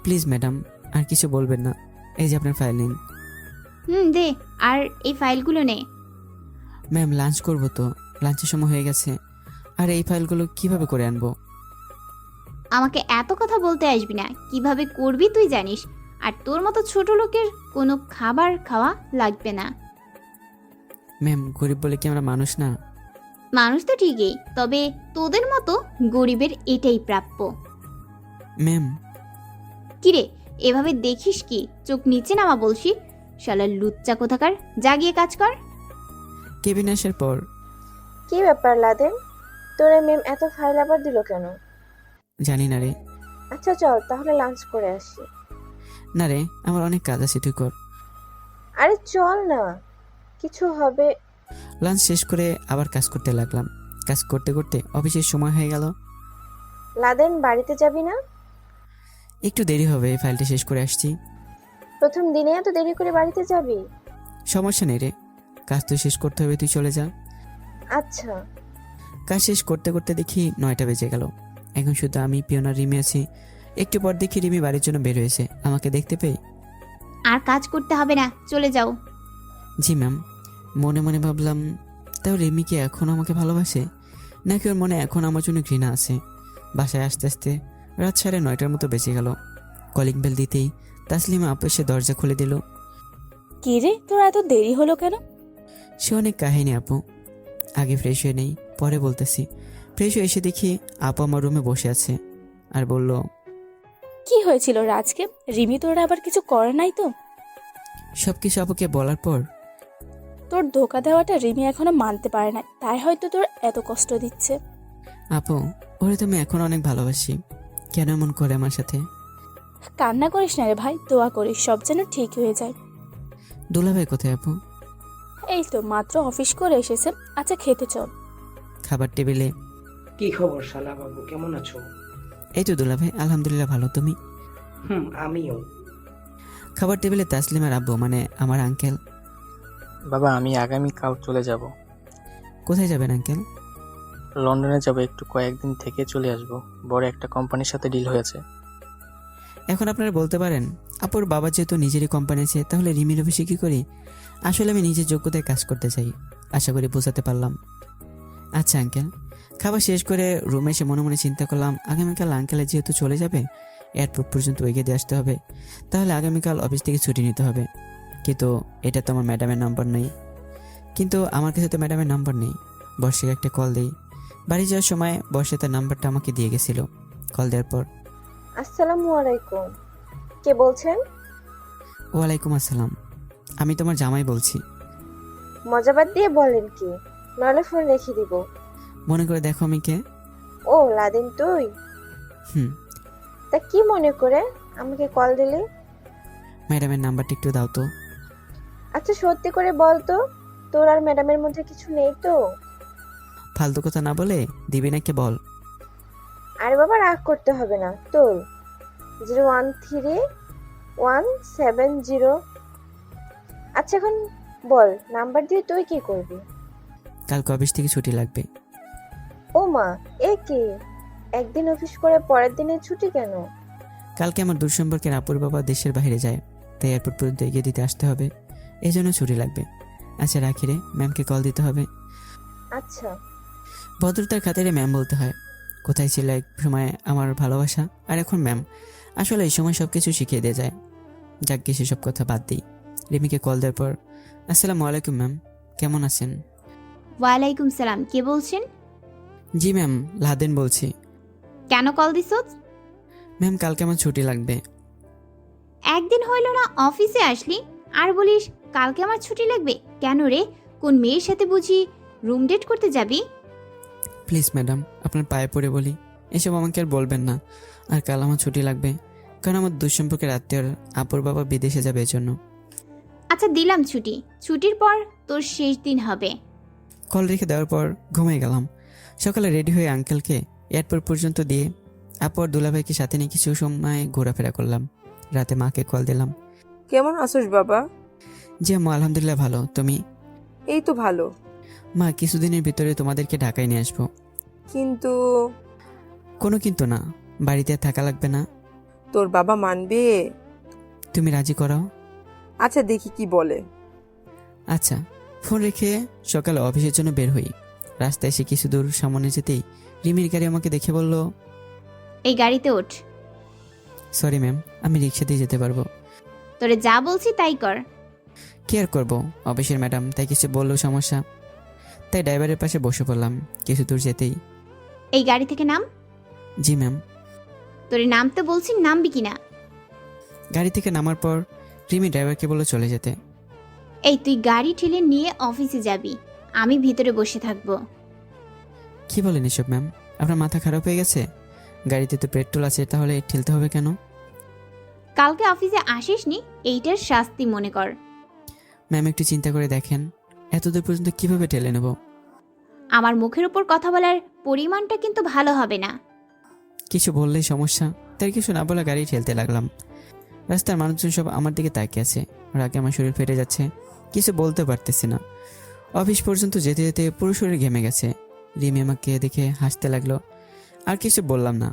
প্লিজ ম্যাডাম, আর কিছু বলবেন না। এই যে আপনার ফাইল নিন। দে, আর এই ফাইলগুলো নে। ম্যাম, লাঞ্চ করবো তো, লাঞ্চের সময় হয়ে গেছে। আর এই ফাইলগুলো কিভাবে করে আনবো? আমাকে এত কথা বলতে আসবি না, কিভাবে করবি তুই জানিস। আর তোর মতো ছোট লোকের কোনো খাবার খাওয়া লাগবে না। ম্যাম, গরিব বলে কি আমরা মানুষ না? মানুষ তো ঠিকই, তবে তোদের মতো গরিবের এটাই প্রাপ্য। ম্যাম, কিরে, এভাবে দেখিস কি? চোখ নিচে নামা বলছি। শালা লুচ্চা কোথাকার, জাগিয়ে কাজ কর। কেবিন আসার পর কি ব্যাপার লাদেন, তোরে মেম এত ফাইল আবার দিল কেন? জানি না রে। আচ্ছা চল তাহলে লাঞ্চ করে আসি। না রে, আমার অনেক কাজ আছে, তুই কর। আরে চল না, কিছু হবে। লাঞ্চ শেষ করে আবার কাজ করতে লাগলাম। কাজ করতে করতে অফিসের সময় হয়ে গেল। লাদেন বাড়িতে যাবি না? একটু দেরি হবে, এই ফাইলটা শেষ করে আসছি। প্রথম দিনে এত দেরি করে বাড়িতে যাবি? সমস্যা নেই রে, কাজ তো শেষ করতে হবে, তুই চলে যা। আচ্ছা। কাজ শেষ করতে করতে দেখি 9টা বেজে গেল। এখন শুধু আমি, পিয়ন আর রিমি আছি। একটু পর দেখি রিমি বাড়ির জন্য বের হয়েছে। আমাকে দেখতে পেয়ে, আর কাজ করতে হবে না, চলে যাও। জি ম্যাম। মনে মনে ভাবলাম, তাও রিমি কি এখন আমাকে ভালোবাসে, নাকি ওর মনে এখন আমার জন্য ঘৃণা আছে? বাসায় আসতে আসতে রাত 9:30 মতো বেজে গেল। কলিং বেল দিতেই তাসলিমা আপু এসে দরজা খুলে দিল। কি রে, তোর এত দেরি হলো কেন? সে অনেক কাহিনী আপু, আগে ফ্রেশ হয়ে নেই, পরে বলতেছি। ফ্রেশ হয়ে এসে দেখি আপু আমার রুমে বসে আছে আর বলল, কি হয়েছিল রাজকে? রিমি তোর আবার কিছু করে নাই তো? সব কিছু আপুকে বলার পর তোর ধোকা দেওয়াটা রিমি এখনো মানতে পারে না, তাই হয়তো তোর এত কষ্ট দিচ্ছে। আপু, ওরে তুমি এখন অনেক ভালোবাসি, কেন এমন করে আমার সাথে? কান্না করিস না রে ভাই, দোয়া করিস সব যেন ঠিক হয়ে যায়। দুলাভাই কোথায় আপু? এই তো মাত্র অফিস করে এসেছে। আচ্ছা খেতে চল। খাবার টেবিলে। কি খবর শালা বাবু, কেমন আছো? এই তো দুলাভাই, আলহামদুলিল্লাহ ভালো, তুমি? আমিও। খাবার টেবিলে তাসলিমার আব্বু, মানে আমার আঙ্কেল। বাবা আমি আগামীকাল চলে যাব। কোথায় যাবেন আঙ্কেল? লন্ডনে যাব, একটু কয়েকদিন থেকে চলে আসব। বড় একটা কোম্পানির সাথে ডিল হয়েছে। এখন আপনারা বলতে পারেন, আপুর বাবা যেহেতু নিজেরই কোম্পানি আছে, তাহলে রিমির অফিসে কী করি? আসলে আমি নিজের যোগ্যতায় কাজ করতে চাই, আশা করি বোঝাতে পারলাম। আচ্ছা আঙ্কেল। খাবার শেষ করে রুমে এসে মনে মনে চিন্তা করলাম, আগামীকাল আঙ্কেলের যেহেতু চলে যাবে, এয়ারপোর্ট পর্যন্ত এগিয়ে দিয়ে আসতে হবে, তাহলে আগামীকাল অফিস থেকে ছুটি নিতে হবে। কিন্তু এটা তো আমার ম্যাডামের নাম্বার নেই। কিন্তু আমার কাছে তো ম্যাডামের নাম্বার নেই। বর্ষাকে একটা কল দিই। বাড়ি যাওয়ার সময় বর্ষা তার নাম্বারটা আমাকে দিয়ে গেছিল। কল দেওয়ার পর, আসসালামু আলাইকুম, কে বলছেন? ওয়ালাইকুম আসসালাম, আমি তোমার জামাই বলছি। মজাবাদ দিয়ে বলেন কি, নইলে ফোন রেখে দিব। মনে করে দেখো আমি কে। ও লাদেন তুই? হুম। তা কি মনে করে আমাকে কল দিলি? ম্যাডামের নাম্বারটা একটু দাও তো। আচ্ছা সত্যি করে বল তো, তোর আর ম্যাডামের মধ্যে কিছু নেই তো? ফালতু কথা না বলে দিবি নাকি বল। আরে বাবা রাগ করতে হবে না, তোর 013170। আচ্ছা এখন বল, নাম্বার দিয়ে তুই কি করবি? কালকে অফিস থেকে ছুটি লাগবে। ও মা, এ কি, একদিন অফিস করে পরের দিনে ছুটি কেন? কালকে আমার দূর সম্পর্কের আপুর বাবা দেশের বাইরে যায়, তাই এয়ারপোর্ট পর্যন্ত এগিয়ে দিতে আসতে হবে, এই জন্য ছুটি লাগবে। আচ্ছা রাখি রে, ম্যামকে কল দিতে হবে। আচ্ছা। ভদ্রতার খাতিরে ম্যাম বলতে হয়। কোথায় ছিল এক সময় আমার ভালোবাসা, আর এখন ম্যাম। আসলে এই সময় সব কিছু শিখিয়ে দিয়ে যায়। যাক গিয়ে সেসব কথা বাদ দিই। রিমিকে কল দেওয়ার পর, আসসালামু আলাইকুম ম্যাম, কেমন আছেন? ওয়ালাইকুম সালাম, কে বলছেন? জি ম্যাম, লাদেন বলছি। কেন কল দিছ? ম্যাম কালকে আমার ছুটি লাগবে। একদিন হইল না অফিসে আসলি আর বলিস কালকে আমার ছুটি লাগবে। কেন রে, কোন মেয়ের সাথে বুঝি রুম ডেট করতে যাবি? প্লিজ ম্যাডাম, আপনার পায়ে পড়ে বলি, এসব আমাকে আর বলবেন না। আর কাল আমার ছুটি লাগবে, কারণ আমার দুঃসম্পর্কের আত্মীয়র আপুর বাবা বিদেশে যাবে এজন্য। আচ্ছা দিলাম ছুটি, ছুটির পর তোর শেষ দিন হবে। কল রেখে দেওয়ার পর ঘুমিয়ে গেলাম। সকালে রেডি হয়ে আঙ্কেলকে এয়ারপোর্ট পর্যন্ত দিয়ে আপু আর দুলাভাইকে সাথে নিয়ে কিছু সময় ঘোরাফেরা করলাম। রাতে মাকে কল দিলাম। কেমন আছোস বাবা? জি আম্মু, আলহামদুলিল্লাহ ভালো। তুমি? এই তো ভালো। মা, কিছুদিনের ভিতরে তোমাদেরকে ঢাকায় নিয়ে আসবো। কিন্তু কোনো কিন্তু না, বাড়িতে আর থাকা লাগবে না। তোর বাবা মানবে? তুমি রাজি করাও। আচ্ছা দেখি কি বলে। আচ্ছা। ফোন রেখে সকালে অফিসের জন্য বের হই। রাস্তায় এসে কিছু দূর সামনে যেতেই রিমির গাড়ি আমাকে দেখে বলল, এই গাড়িতে ওঠ। সরি ম্যাম, আমি রিক্সা দিয়ে যেতে পারবো। তোরে যা বলছি তাই কর। কি আর করবো, অফিসের ম্যাডাম, তাই কিছু বললেও সমস্যা। তাই ড্রাইভারের পাশে বসে পড়লাম। কিছু দূর যেতেই, এই গাড়ি থেকে নাম। জি ম্যাম। তোরে নামতে বলছি, নামবি কিনা? গাড়ি থেকে নামার পর রিমি ড্রাইভারকে বললো চলে যেতে। এই তুই গাড়ি ঠেলে নিয়ে অফিসে যাবি, আমি ভিতরে বসে থাকবো। কি বলেন এসব ম্যাম? আপনার মাথা খারাপ হয়ে গেছে? গাড়িতে তো পেট্রোল আছে, তাহলে ঠেলতে হবে কেন? কালকে অফিসে আসিসনি, এইটার শাস্তি মনে কর। ম্যাম একটু চিন্তা করে দেখেন, এত দূর পর্যন্ত কিভাবে ঠেলে নেব? আমার মুখের উপর কথা বলার পরিমাণটা কিন্তু ভালো হবে না। কিছু বললেই সমস্যা, তাই কিছু না বলে গাড়ি ঠেলতে লাগলাম। রাস্তার মানুষজন সব আমার দিকে তাকিয়ে আছে। রাগে আমার শরীর ফেটে যাচ্ছে, কিছু বলতে পারতেছি না। অফিস পর্যন্ত যেতে যেতে পুরো শরীর ঘেমে গেছে। রিমি আমাকে দেখে হাসতে লাগলো। আর কিছু বললাম না।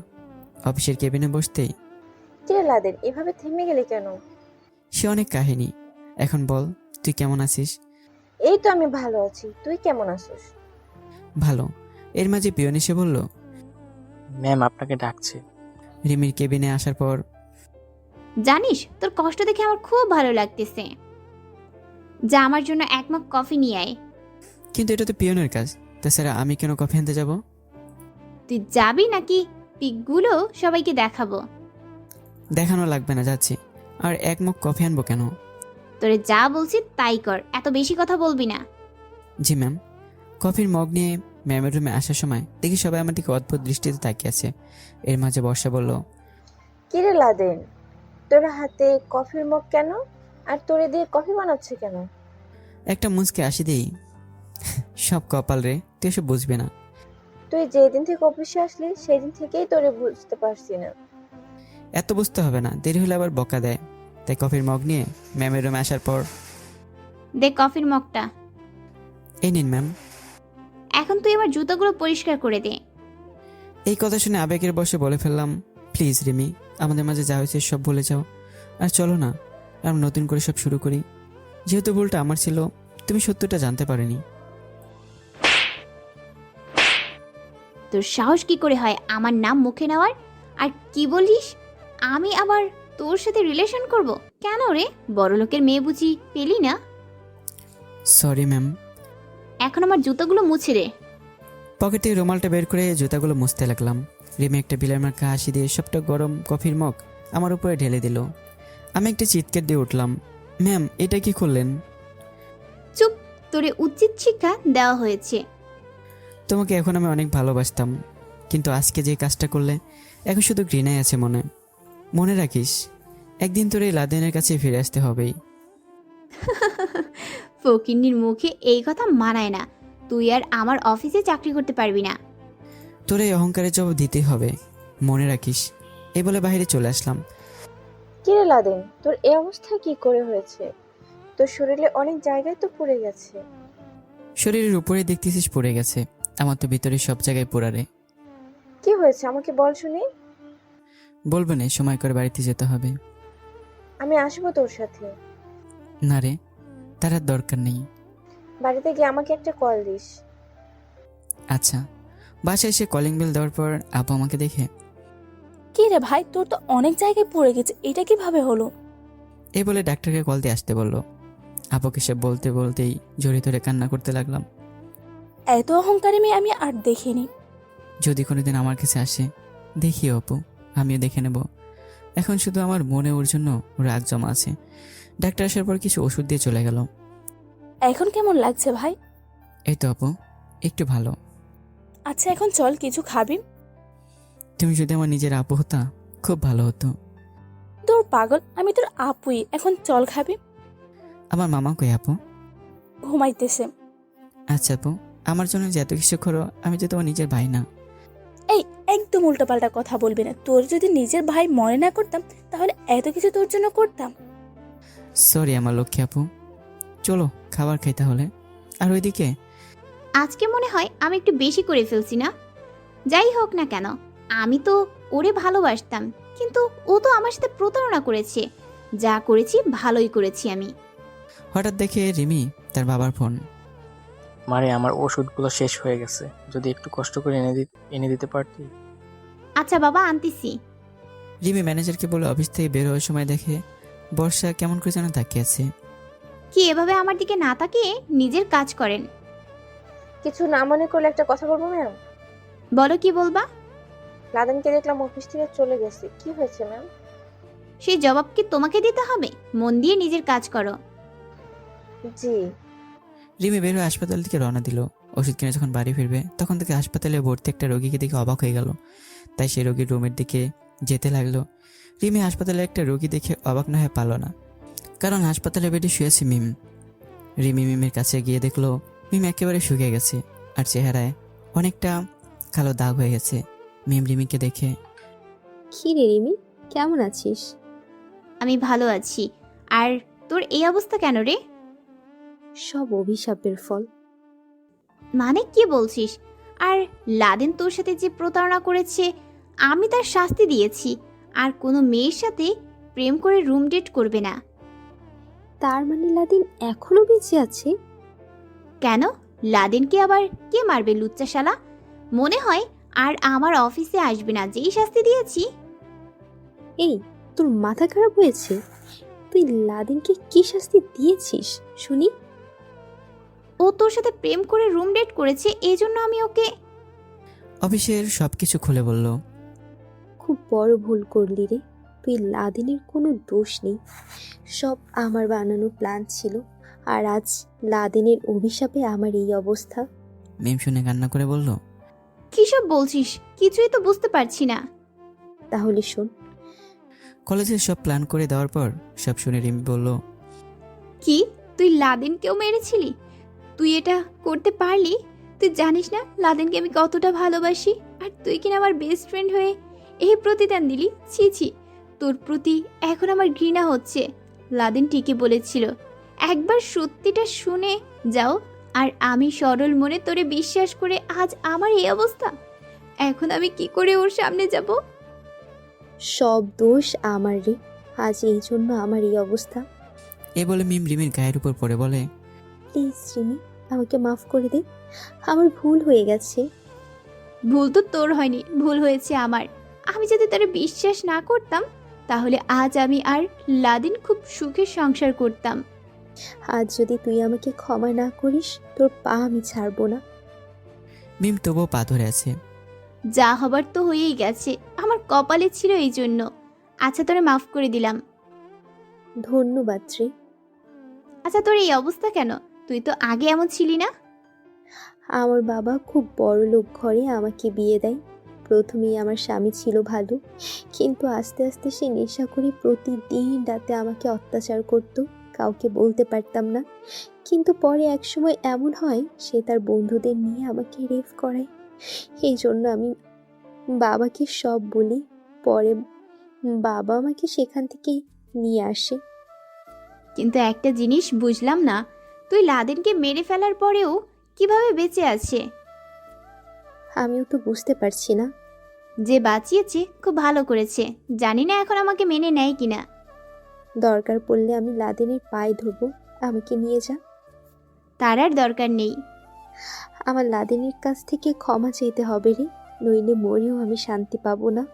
অফিসের কেবিনে বসতেই, কিরে লাদেন, এভাবে থেমে গেলি কেন? সে অনেক কাহিনী। এখন বল, তুই কেমন আছিস? এই তো আমি ভালো আছি, তুই কেমন আছিস? ভালো। এর মাঝে পিয়ন এসে বলল, ম্যাম আপনাকে ডাকছে। রিমির কেবিনে আসার পর, জানিস তোর কষ্ট দেখে আমার খুব ভালো লাগতেছে। যা আমার জন্য এক মগ কফি নিয়ে আয়। কিন্তু এটা তো পিয়নের কাজ, তাছাড়া আমি কেন কফি আনতে যাব? তুই যাবি নাকি পিকগুলো সবাইকে দেখাবো? দেখানো লাগবে না, যাচ্ছি। আর এক মগ কফি আনবো কেন? তোরে যা বলছি তাই কর, এত বেশি কথা বলবি না। জি ম্যাম। কফির মগ নিয়ে ম্যামের রুমে আসার সময় দেখি সবাই আমার দিকে অদ্ভুত দৃষ্টিতে তাকিয়ে আছে। এর মাঝে বর্ষা বলল, কিরে লাদেন, তোর হাতে কফির মগ কেন? আর তোরে দিয়ে কফি বানাচ্ছে কেন? একটা মুচকে আসি দিই, সব কপাল রে, তুই এসব বুঝবে না। তুই যেদিন থেকে অফিসে আসলি সেই দিন থেকেই তোরে বুঝতে পারছি না। এত বুঝতে হবে না, দেরি হলে আবার বকা দেয়। তাই কফির মগ নিয়ে ম্যামের রুমে আসার পর, দেখ কফির মগটা। এই নিন ম্যাম। এখন তুই আমার জুতোগুলো পরিষ্কার করে দে। এই কথা শুনে আবেগের বসে বলে ফেললাম, প্লিজ রিমি, আমাদের মাঝে যা হয়েছে সব ভুলে যাও। আর চলো না, আমরা নতুন করে সব শুরু করি। যেহেতু ভুলটা আমার ছিল, তুমি সত্যটা জানতে পারিনি। তোর সাহস কি করে হয় আমার নাম মুখে নেওয়ার? আর কি বলিস, আমি আবার তোর সাথে রিলেশন করব? কেন রে, বড়লোকের মেয়ে বুঝি পেলি না? Sorry ma'am. এখন আমার জুতোগুলো মুছে দে। পকেট থেকে রুমালটা বের করে জুতাগুলো মুছতে লাগলাম। রিমি একটা বিলের মার্কা হাসি দিয়ে সবটা গরম কফির মগ আমার উপরে ঢেলে দিল। আমি একটা চিৎকার দিয়ে উঠলাম, ম্যাম এটা কি করলেন? চুপ, তোরে উচিত শিক্ষা দেওয়া হয়েছে। তোমাকে এখন আমি অনেক ভালোবাসতাম, কিন্তু আজকে যে কাজটা করলে এখন শুধু ঘৃণাই আছে মনে। মনে রাখিস, একদিন তোর এই লাদেনের কাছে ফিরে আসতে হবেই। ফকিন্নির মুখে এই কথা মানায় না। তুই আর আমার অফিসে চাকরি করতে পারবি না। তোর এই অহংকারের জবাব দিতেই হবে, মনে রাখিস। এই বলে বাইরে চলে আসলাম। কিরে লাদেন, তোর এই অবস্থা কি করে হয়েছে? তোর শরীরে অনেক জায়গায় তো পুড়ে গেছে। শরীরের উপরে দেখতেছিস পড়ে গেছে, আমার তো ভিতরে সব জায়গায় পোড়ারে। কি হয়েছে আমাকে বল শুনি। বলবো না, সময় করে বাড়িতে যেতে হবে। আমি আসবো তোর সাথে। না রে, তার আর দরকার নেই। বাড়িতে গিয়ে আমাকে একটা কল দিস। আচ্ছা। বাসায় এসে কলিং বেল দেওয়ার পর আপু আমাকে দেখে, কি রে ভাই, তোর তো অনেক জায়গায় পড়ে গেছে, এটা কিভাবে হলো? এই বলে ডাক্তারকে কল দিয়ে আসতে বলল। আপুকে সব বলতে বলতেই জড়িয়ে ধরে কান্না করতে লাগলাম। এত অহংকারী মেয়ে আমি আর দেখিনি। যদি কোনোদিন আমার কাছে আসে, দেখিও আপু, আমিও দেখে নেব। এখন শুধু আমার মনে ওর জন্য রাগ জমা আছে। ডাক্তার আসার পর কিছু ওষুধ দিয়ে চলে গেল। এখন কেমন লাগছে ভাই? এই তো আপু, একটু ভালো। আচ্ছা এখন চল, কিছু খাবি? তুমি যদি আমার নিজের আপু হতা খুব ভালো হতো। তোর পাগল, আমি তোর আপুই। এখন চল, খাবি? আমার মামা কই আপু? ঘুমাইতেছে। আচ্ছা আপু, আমার জন্য যে এত কিছু করো, আমি তো তোমার নিজের ভাই না। এই একদম উল্টোপাল্টা কথা বলবি না। তোর যদি নিজের ভাই মনে না করতাম তাহলে এত কিছু তোর জন্য করতাম? সরি আমার লক্ষ্মী আপু, চলো খাবার খাই তাহলে। আর ওইদিকে আজকে মনে হয় আমি একটু বেশি করে ফেলছি না? যাই হোক না কেন, আমি তো ওরে ভালোবাসতাম, কিন্তু ও তো আমার সাথে প্রতারণা করেছে। যা করেছি ভালোই করেছি আমি। হঠাৎ দেখে রিমি তার বাবার ফোন। মারে, আমার ওষুধগুলো শেষ হয়ে গেছে, যদি একটু কষ্ট করে এনে দিতে পারতি। আচ্ছা বাবা, আনতেছি। রিমি ম্যানেজারকে বলে অফিস থেকে বের হওয়ার সময় দেখে বর্ষা কেমন করে যেন তাকিয়ে আছে। কি এভাবে আমার দিকে না তাকিয়ে নিজের কাজ করেন? কিছু না মনে করলে একটা কথা বলবো ম্যাম? বলো, কি বলবা? লাদেনকে দেখলাম অফিস থেকে চলে গেছে, কি হয়েছে ম্যাম? সেই জবাব কি তোমাকে দিতে হবে? মন দিয়ে নিজের কাজ করো। জি। রিমি বের হয়ে হাসপাতাল থেকে রওনা দিল। ওষুধ কিনে যখন বাড়ি ফিরবে তখন থেকে হাসপাতালে ভর্তি একটা রোগীকে দেখে অবাক হয়ে গেল। তাই সেই রোগীর রুমের দিকে যেতে লাগলো। রিমি হাসপাতালে একটা রোগী দেখে অবাক না হয়ে পারল না, কারণ হাসপাতালে বেডে শুয়েছে মিম। রিমি মিমের কাছে গিয়ে দেখলো মিম একেবারে শুকিয়ে গেছে আর চেহারায় অনেকটা কালো দাগ হয়ে গেছে। মিম রিমিকে দেখে, কি রে রিমি, কেমন আছিস? আমি ভালো আছি। আর তোর এই অবস্থা কেন রে? সব অভিশাপের ফল। মানে কি বলছিস? আর লাদেন তোর সাথে যে প্রতারণা করেছে, আমি তার শাস্তি দিয়েছি। আর কোনো মেয়ের সাথে প্রেম করে রুম ডেট করবে না। তার মানে লাদিন এখনো বেঁচে আছে? কেন? লাদেনকে আবার কে মারবে লুচ্চা শালা? মনে হয় আর আমার অফিসে আসবে না যেই শাস্তি দিয়েছি। এই, তোর মাথা খারাপ হয়েছে? তুই লাদিনকে কি শাস্তি দিয়েছিস শুনি? ও তোর সাথে প্রেম করে রুম ডেট করেছে, এই জন্য আমি ওকে। অফিসের সবকিছু খুলে বলল। খুব বড় ভুল করলি রে। তুই লাদিনের কোনো দোষ নেই, সব আমার বানানো প্ল্যান ছিল। আর আজ লাদিনের অভিশাপে আমার এই অবস্থা। মিম শুনে কান্না করে বলল, কি সব বলছিস? কিছুই তো বুঝতে পারছি না। তাহলে শোন। কলেজের সব প্ল্যান করে দেওয়ার পর সব শুনে রিমি বলল, কি তুই লাদেনকেও মেরেছিলি? তুই এটা করতে পারলি? তুই জানিস না লাদেনকে আমি কতটা ভালোবাসি? আর তুই কিনা আমার বেস্ট ফ্রেন্ড হয়ে এই প্রতিদান দিলি। ছি ছি, তোর প্রতি এখন আমার ঘৃণা হচ্ছে। লাদেন ঠিকই বলেছিল, একবার সত্যিটা শুনে যাও। আর আমি সরল মনে তোরে বিশ্বাস করে আজ আমার এই অবস্থা। এখন আমি কি করে ওর সামনে যাব? সব দোষ আমার রে, আজ এই জন্য আমার এই অবস্থা। এ বলে মিম রিমির গায়ের উপর পড়ে বলে, প্লিজ রিমি, আমাকে মাফ করে দে, আমার ভুল হয়ে গেছে। ভুল তো তোর হয়নি, ভুল হয়েছে আমার। আমি যদি তোরে বিশ্বাস না করতাম তাহলে আজ আমি আর লাদিন খুব সুখে সংসার করতাম। আজ যদি তুই আমাকে ক্ষমা না করিস, তোর পা আমি ছাড়বো না। মিম তবুও পা ধরে আছে। যা হবার তো হয়েই গেছে, আমার কপালে ছিল এই জন্য। আচ্ছা তোরে মাফ করে দিলাম। ধন্যবাদ রে। আচ্ছা তোর এই অবস্থা কেন? তুই তো আগে এমন ছিলি না। আমার বাবা খুব বড় লোক ঘরে আমাকে বিয়ে দেয়। প্রথমেই আমার স্বামী ছিল ভালো, কিন্তু আস্তে আস্তে সে নেশা করে প্রতিদিন রাতে আমাকে অত্যাচার করত। কাউকে বলতে পারতাম না, কিন্তু পরে এক সময় এমন হয় সে তার বন্ধুদের নিয়ে আমাকে রেপ করায়। এই জন্য আমি বাবাকে সব বলি। পরে বাবা আমাকে সেখান থেকে নিয়ে আসে। কিন্তু একটা জিনিস বুঝলাম না, তুই লাদেনকে মেরে ফেলার পরেও কিভাবে বেঁচে আছে? আমিও তো বুঝতে পারছি না। যে বাঁচিয়েছে খুব ভালো করেছে। জানি না এখন আমাকে মেনে নেয় কিনা। দরকার পড়লে আমি লাদেনের পায়ে ধরবো, আমাকে নিয়ে যা। তার আর দরকার নেই। আমার লাদেনের কাছ থেকে ক্ষমা চাইতে হবে রে, নইলে মরেও আমি শান্তি পাবো না।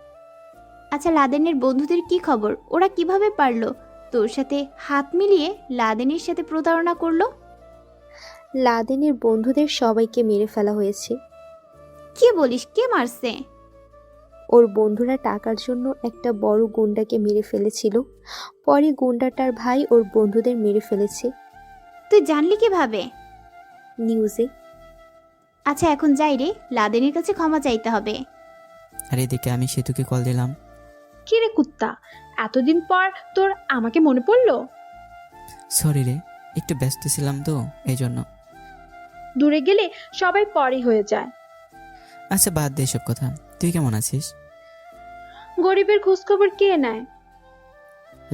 আচ্ছা লাদেনের বন্ধুদের কি খবর? ওরা কিভাবে পারলো তোর সাথে হাত মিলিয়ে লাদেনের সাথে প্রতারণা করলো? লাদেনের বন্ধুদের সবাইকে মেরে ফেলা হয়েছে। কি বলিস? কে মারছে? ওর বন্ধুরা টাকার জন্য একটা বড় গুন্ডাকে মেরে ফেলেছিল। পরে গুন্ডাটার ভাই ওর বন্ধুদের মেরে ফেলেছে। তুই জানলি কিভাবে? নিউজে। আচ্ছা এখন যাই রে, লাদেনের কাছে ক্ষমা চাইতে হবে। আর এদিকে আমি সেতুকে কল দিলাম। কি রে কুত্তা, এতদিন পর তোর আমাকে মনে পড়লো? সরি রে, একটু ব্যস্ত ছিলাম তো এই জন্য। দূরে গেলে সবাই পরে হয়ে যায়। আচ্ছা বাদ দে এসব কথা, তুই কেমন আছিস? গরিবের খোঁজখবর কে নেয়?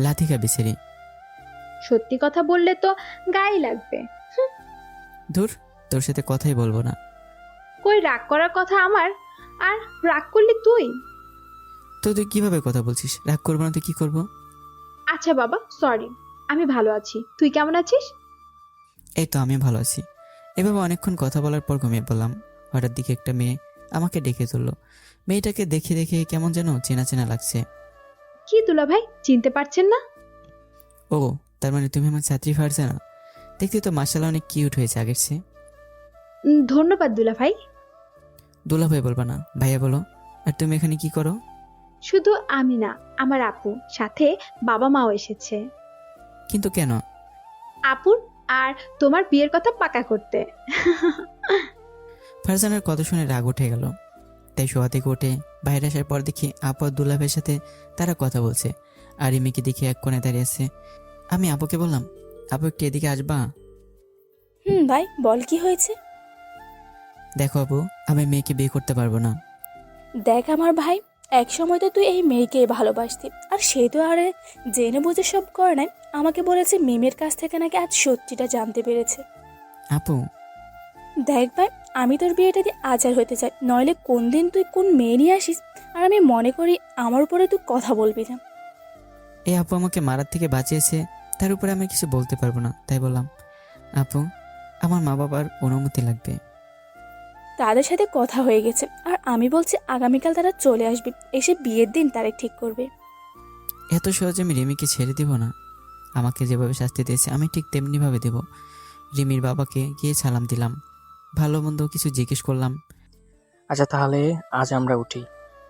লাথি খাবি সেরি। সত্যি কথা বললে তো গায়ে লাগবে। ধুর, তোর সাথে কথাই বলবো না। কই রাগ করার কথা আমার, আর রাগ করলি তুই? তো তুই কিভাবে কথা বলছিস? রাগ করবো না তো কি করবো? আচ্ছা বাবা, সরি। আমি ভালো আছি, তুই কেমন আছিস? এই তো আমি ভালো আছি। এভাবে অনেকক্ষণ কথা বলার পর ঘুমিয়ে পড়লাম। হঠাৎ দিকে একটা মেয়ে আমাকে ডেকে তুললো। মেয়েটাকে দেখে দেখে কেমন যেন চেনা চেনা লাগছে। কি দুলা ভাই, চিনতে পারছেন না? ও, তার মানে তুমি আমার ছাত্রী ফারজানা। দেখতে তো মার্শাল্লাহ অনেক কিউট হয়েছে আগের চেয়ে। ধন্যবাদ দুলা ভাই। দুলা ভাই বলবা না, ভাইয়া বলো। আর তুমি এখানে কি করো? শুধু আমি না, আমার আপু সাথে বাবা মাও এসেছে। কিন্তু কেন? আপুর আর তোমার বিয়ের কথা পাকা করতে। ফারজানার কথা শুনে রাগ উঠে গেল। তাই শোয়া থেকে উঠে বাইরে আসার পর দেখি আপু আর দুলা ভাইয়ের সাথে তারা কথা বলছে। আর রিমিকে দেখি এক কোণে দাঁড়িয়ে আছে। আমি আপুকে বললাম, আপু একটু এদিকে আসবা? ভাই বল কি হয়েছে? দেখো আপু, আমি মেয়েকে বিয়ে করতে পারবো না। দেখ আমার ভাই, এক সময় তো তুই এই মেয়েকে ভালোবাসতি, আর সে তো আরে জেনে বুঝে সব করে নাই। আমাকে বলেছে মিমের কাছ থেকে নাকি আজ সত্যিটা জানতে পেরেছে। আপু দেখ ভাই, আমি তোর বিয়েটা দিয়ে আচার হতে চাই, নইলে কোন দিন তুই কোন মেয়ে নিয়ে আসিস আর আমি মনে করি আমার উপরে তুই কথা বলবি না। এই আপু আমাকে মারার থেকে বাঁচিয়েছে, তার উপরে আমি কিছু বলতে পারবো না। তাই বললাম, আপু আমার মা বাবার অনুমতি লাগবে। তাদের সাথে কথা হয়ে গেছে, আর আমি বলছি আগামীকাল তারা চলে আসবে, এসে বিয়ের দিন তারিখ ঠিক করবে। এত সহজে আমি রিমিকে ছেড়ে দিব না। আমাকে যেভাবে শাস্তি দিয়েছে আমি ঠিক তেমনিভাবে দেব। রিমির বাবাকে গিয়ে সালাম দিলাম, ভালো মন্দ কিছু জিজ্ঞেস করলাম। আচ্ছা তাহলে আজ আমরা উঠি।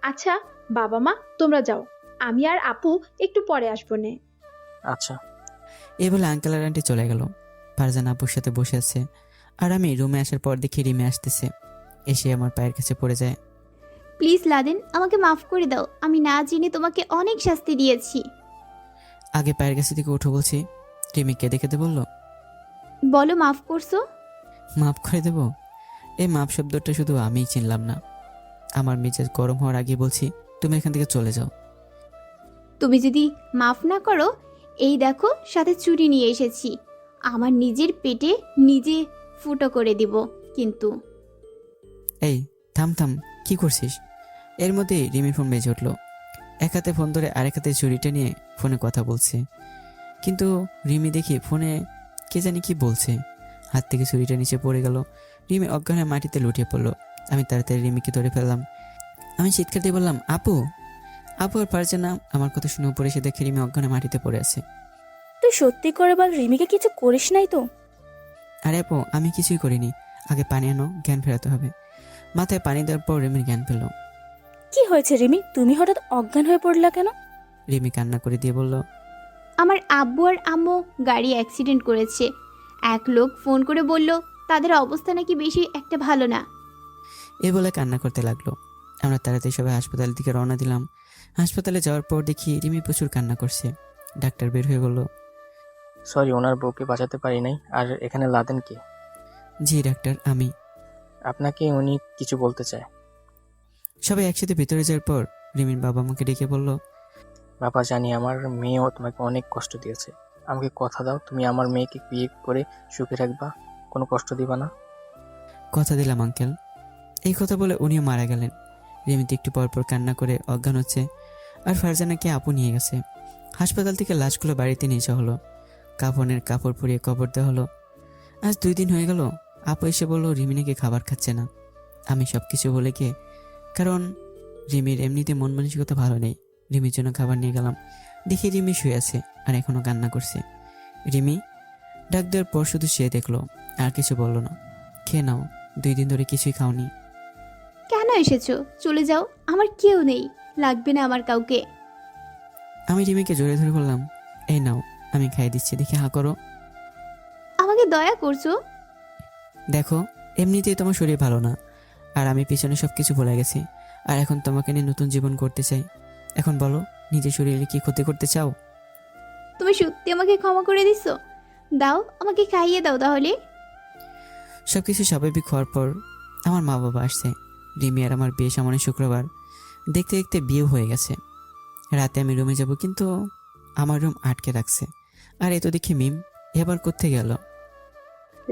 আচ্ছা বাবা মা তোমরা যাও, আমি আর আপু একটু পরে আসবো নে। আচ্ছা। এই বলে আঙ্কেল আর আন্টি চলে গেল। ফারজানা আপুর সাথে বসে আছে, আর আমি রুমে আসার পর দেখি রিমি আসতেছে। এসে আমার পায়ের কাছে পড়ে যায়। প্লিজ লাদেন, আমাকে মাফ করে দাও, আমি না জেনে তোমাকে অনেক শাস্তি দিয়েছি। আগে পায়ের কাছে থেকে উঠো বলছি। রিমি কেঁদে কেঁদে বলল, বলো মাফ করছো? মাফ করে দেব? এই মাপ শব্দটা শুধু আমিই চিনলাম না। আমার মেজাজ গরম হওয়ার আগে বলছি, তুমি এখান থেকে চলে যাও। তুমি যদি মাফ না করো, এই দেখো সাথে চুরি নিয়ে এসেছি, আমার নিজের পেটে নিজে ফুটো করে দিব। কিন্তু এই থাম থাম, কি করছিস? এর মধ্যে রিমি ফোন বেজে উঠলো। এক হাতে ফোন ধরে আরেক হাতে চুরিটা নিয়ে ফোনে কথা বলছে। কিন্তু রিমি দেখি ফোনে কে জানি কি বলছে। হাত থেকে চুরিটা নিচে পড়ে গেল। রিমি অজ্ঞান হয়ে মাটিতে লুটিয়ে পড়লো। আমি তাড়াতাড়ি রিমিকে ধরে ফেললাম। আমি চিৎকার দিয়ে বললাম, আপু। আপু আর পারছে না। আমার কথা শুনে উপরে এসে দেখে রিমি অজ্ঞানে মাটিতে পড়ে আছে। তুই সত্যি করে বল, রিমিকে কিছু করিস নাই তো? আরে আপু, আমি কিছুই করিনি। আগে পানি আনো, জ্ঞান ফেরাতে হবে। মাথায় পানি দেওয়ার পর রিমির জ্ঞান ফেললো। কি হয়েছে রিমি, তুমি হঠাৎ অজ্ঞান হয়ে পড়লা কেন? রিমি কান্না করে দিয়ে বলল, আমার আব্বু আর আম্মু গাড়ি অ্যাক্সিডেন্ট করেছে। এক লোক ফোন করে বলল তাদের অবস্থা নাকি বেশি একটা ভালো না। এ বলে কান্না করতে লাগলো। আমরা তাড়াতাড়ি সবাই হাসপাতালের দিকে রওনা দিলাম। হাসপাতালে যাওয়ার পর দেখি রিমি প্রচুর কান্না করছে। ডাক্তার বের হয়ে বলল, সরি, ওনার বউকে বাঁচাতে পারি নাই। আর এখানে লাদেন কে? জি ডাক্তার, আমি। আপনাকে উনি কিছু বলতে চায়। সবাই একসাথে ভিতরে যাওয়ার পর রিমির বাবা আমাকে ডেকে বলল, বাবা, জানি আমার মেয়েও তোমাকে অনেক কষ্ট দিয়েছে। আমাকে কথা দাও, তুমি আমার মেয়েকে বিয়ে করে সুখে রাখবা, কোনো কষ্ট দিবা না। কথা দিলাম আঙ্কেল। এই কথা বলে উনিও মারা গেলেন। রিমিতে একটু পর পর কান্না করে অজ্ঞান হচ্ছে। আর ফারজানাকে আপু নিয়ে গেছে। হাসপাতাল থেকে লাশগুলো বাড়িতে নিয়ে যাওয়া হলো। কাফনের কাপড় পরিয়ে কবর দেওয়া হলো। আজ 2 দিন হয়ে গেল। আপু এসে বললো রিমি নাকি খাবার খাচ্ছে না। আমি সব কিছু বলে গিয়ে, কারণ রিমির এমনিতে মন মানসিকতা ভালো নেই, রিমির জন্য খাবার নিয়ে গেলাম। দেখি রিমি শুয়ে আছে আর এখনো কান্না করছে। রিমি ডাক দেওয়ার পর শুধু সে দেখলো, আর কিছু বললো না। খেয়ে নাও, 2 দিন ধরে কিছুই খাওনি। কেন এসেছো? চলে যাও, আমার কেউ নেই, লাগবে না আমার কাউকে। আমি রিমিকে জোরে ধরে বললাম, এই নাও আমি খাইয়ে দিচ্ছি, দেখে হা করো। আমাকে দয়া করছো? দেখো, এমনিতেই তোমার শরীর ভালো না, আর আমি পিছনে সব কিছু ভুলে গেছি, আর এখন তোমাকে নিয়ে নতুন জীবন করতে চাই। এখন বলো, নিজের শরীরে কি ক্ষতি করতে চাও? তুমি সত্যি আমাকে ক্ষমা করে দিছো? দাও, আমাকে খাইয়ে দাও তাহলে। সব কিছু স্বাভাবিক হওয়ার পর আমার মা বাবা আসছে। রিমি আর আমার বিয়ে সামনে শুক্রবার, দেখতে দেখতে বিয়ে হয়ে গেছে। রাতে আমি রুমে যাব, কিন্তু আমার রুম আটকে রাখছে। আর এ তো দেখি মিম এবার কোত্থে গেল।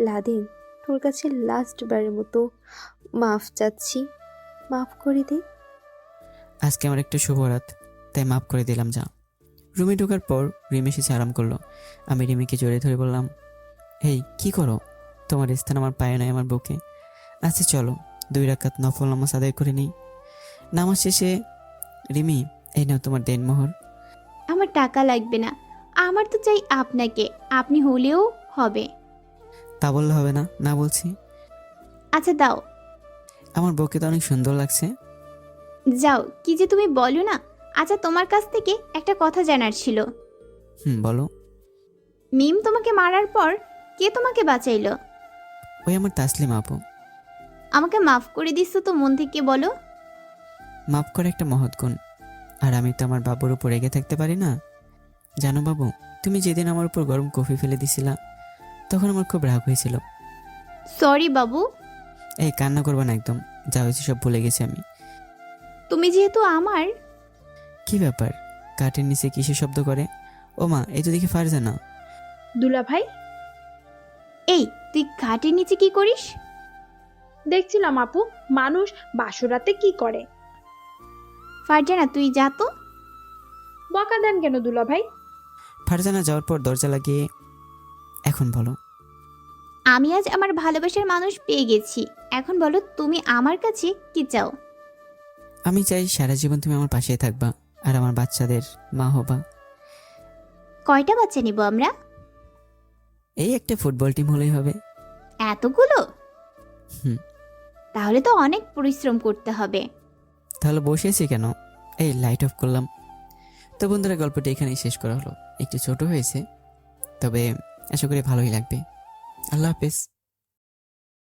লাদেন, তোর কাছে লাস্ট বারের মতো মাফ চাচ্ছি, মাফ করে দে। আজকে আমার একটা শুভ রাত, তাই মাফ করে দিলাম, যা। রুমে ঢোকার পর রিমি এসেছে আরাম করলো। আমি রিমিকে জড়িয়ে ধরে বললাম, এই কি করো? তোমার স্থান আমার পায়ে নয়, আমার বুকে। আচ্ছা চলো 2 রাকাত নফল নামাজ আদায় করে নিই। নামাজ শেষে, রিমি এই নাও তোমার দেনমোহর। আমার টাকা লাগবে না, আমার তো চাই আপনাকে, আপনি হলেও হবে। তা বললে হবে না, না বলছি। আচ্ছা দাও। আমার বউকে তো অনেক সুন্দর লাগছে। যাও, কি যে তুমি বলো না। আচ্ছা, তোমার কাছ থেকে একটা কথা জানার ছিল। বলো। মিম তোমাকে মারার পর কে তোমাকে বাঁচাইলো? ওই আমার তাসলিম আপু। আমাকে মাফ করে দিচ্ছ তো মন থেকে বলো। মাফ করে একটা মহৎ গুণ, আর আমি তো আমার বাবুর উপর রেগে থাকতে পারি না। জানো বাবু, তুমি যেদিন আমার উপর গরম কফি ফেলে দিছিলা, তখন আমার খুব রাগ হয়েছিল। সরি বাবু। এই কান্না করবা না একদম, যা হয়েছে সব ভুলে গেছি আমি। তুমি যেহেতু আমার। কি ব্যাপার, কাঠের নিচে কিসের শব্দ করে? ও মা, এই তো দেখি ফারজানা। দুলা ভাই, এই তুই ঘাটের নিচে কি করিস? দেখছিলাম আপু, মানুষ বাসরাতে কি করে। ফারজানা তুই যা তো। বকা দেন কেন দুলা ভাই? ফারজানা যাওয়ার পর দরজা লাগিয়ে, এখন বলো। আমি আজ আমার ভালোবাসার মানুষ পেয়ে গেছি, এখন বলো তুমি আমার কাছে কি চাও? আমি চাই সারা জীবন তুমি আমার পাশে থাকবা, আর আমার বাচ্চাদের মা হবা। কয়টা বাচ্চা নিব আমরা? এই একটা ফুটবল টিম হলেই হবে। এতগুলো? হুম। তাহলে তো অনেক পরিশ্রম করতে হবে। তাহলে বসে আছি কেন? এই লাইট অফ করলাম। তো বন্ধুরা, গল্পটা এখানেই শেষ করা হলো। একটু ছোট হয়েছে, তবে আশা করি ভালোই লাগবে। আল্লাহ হাফেজ।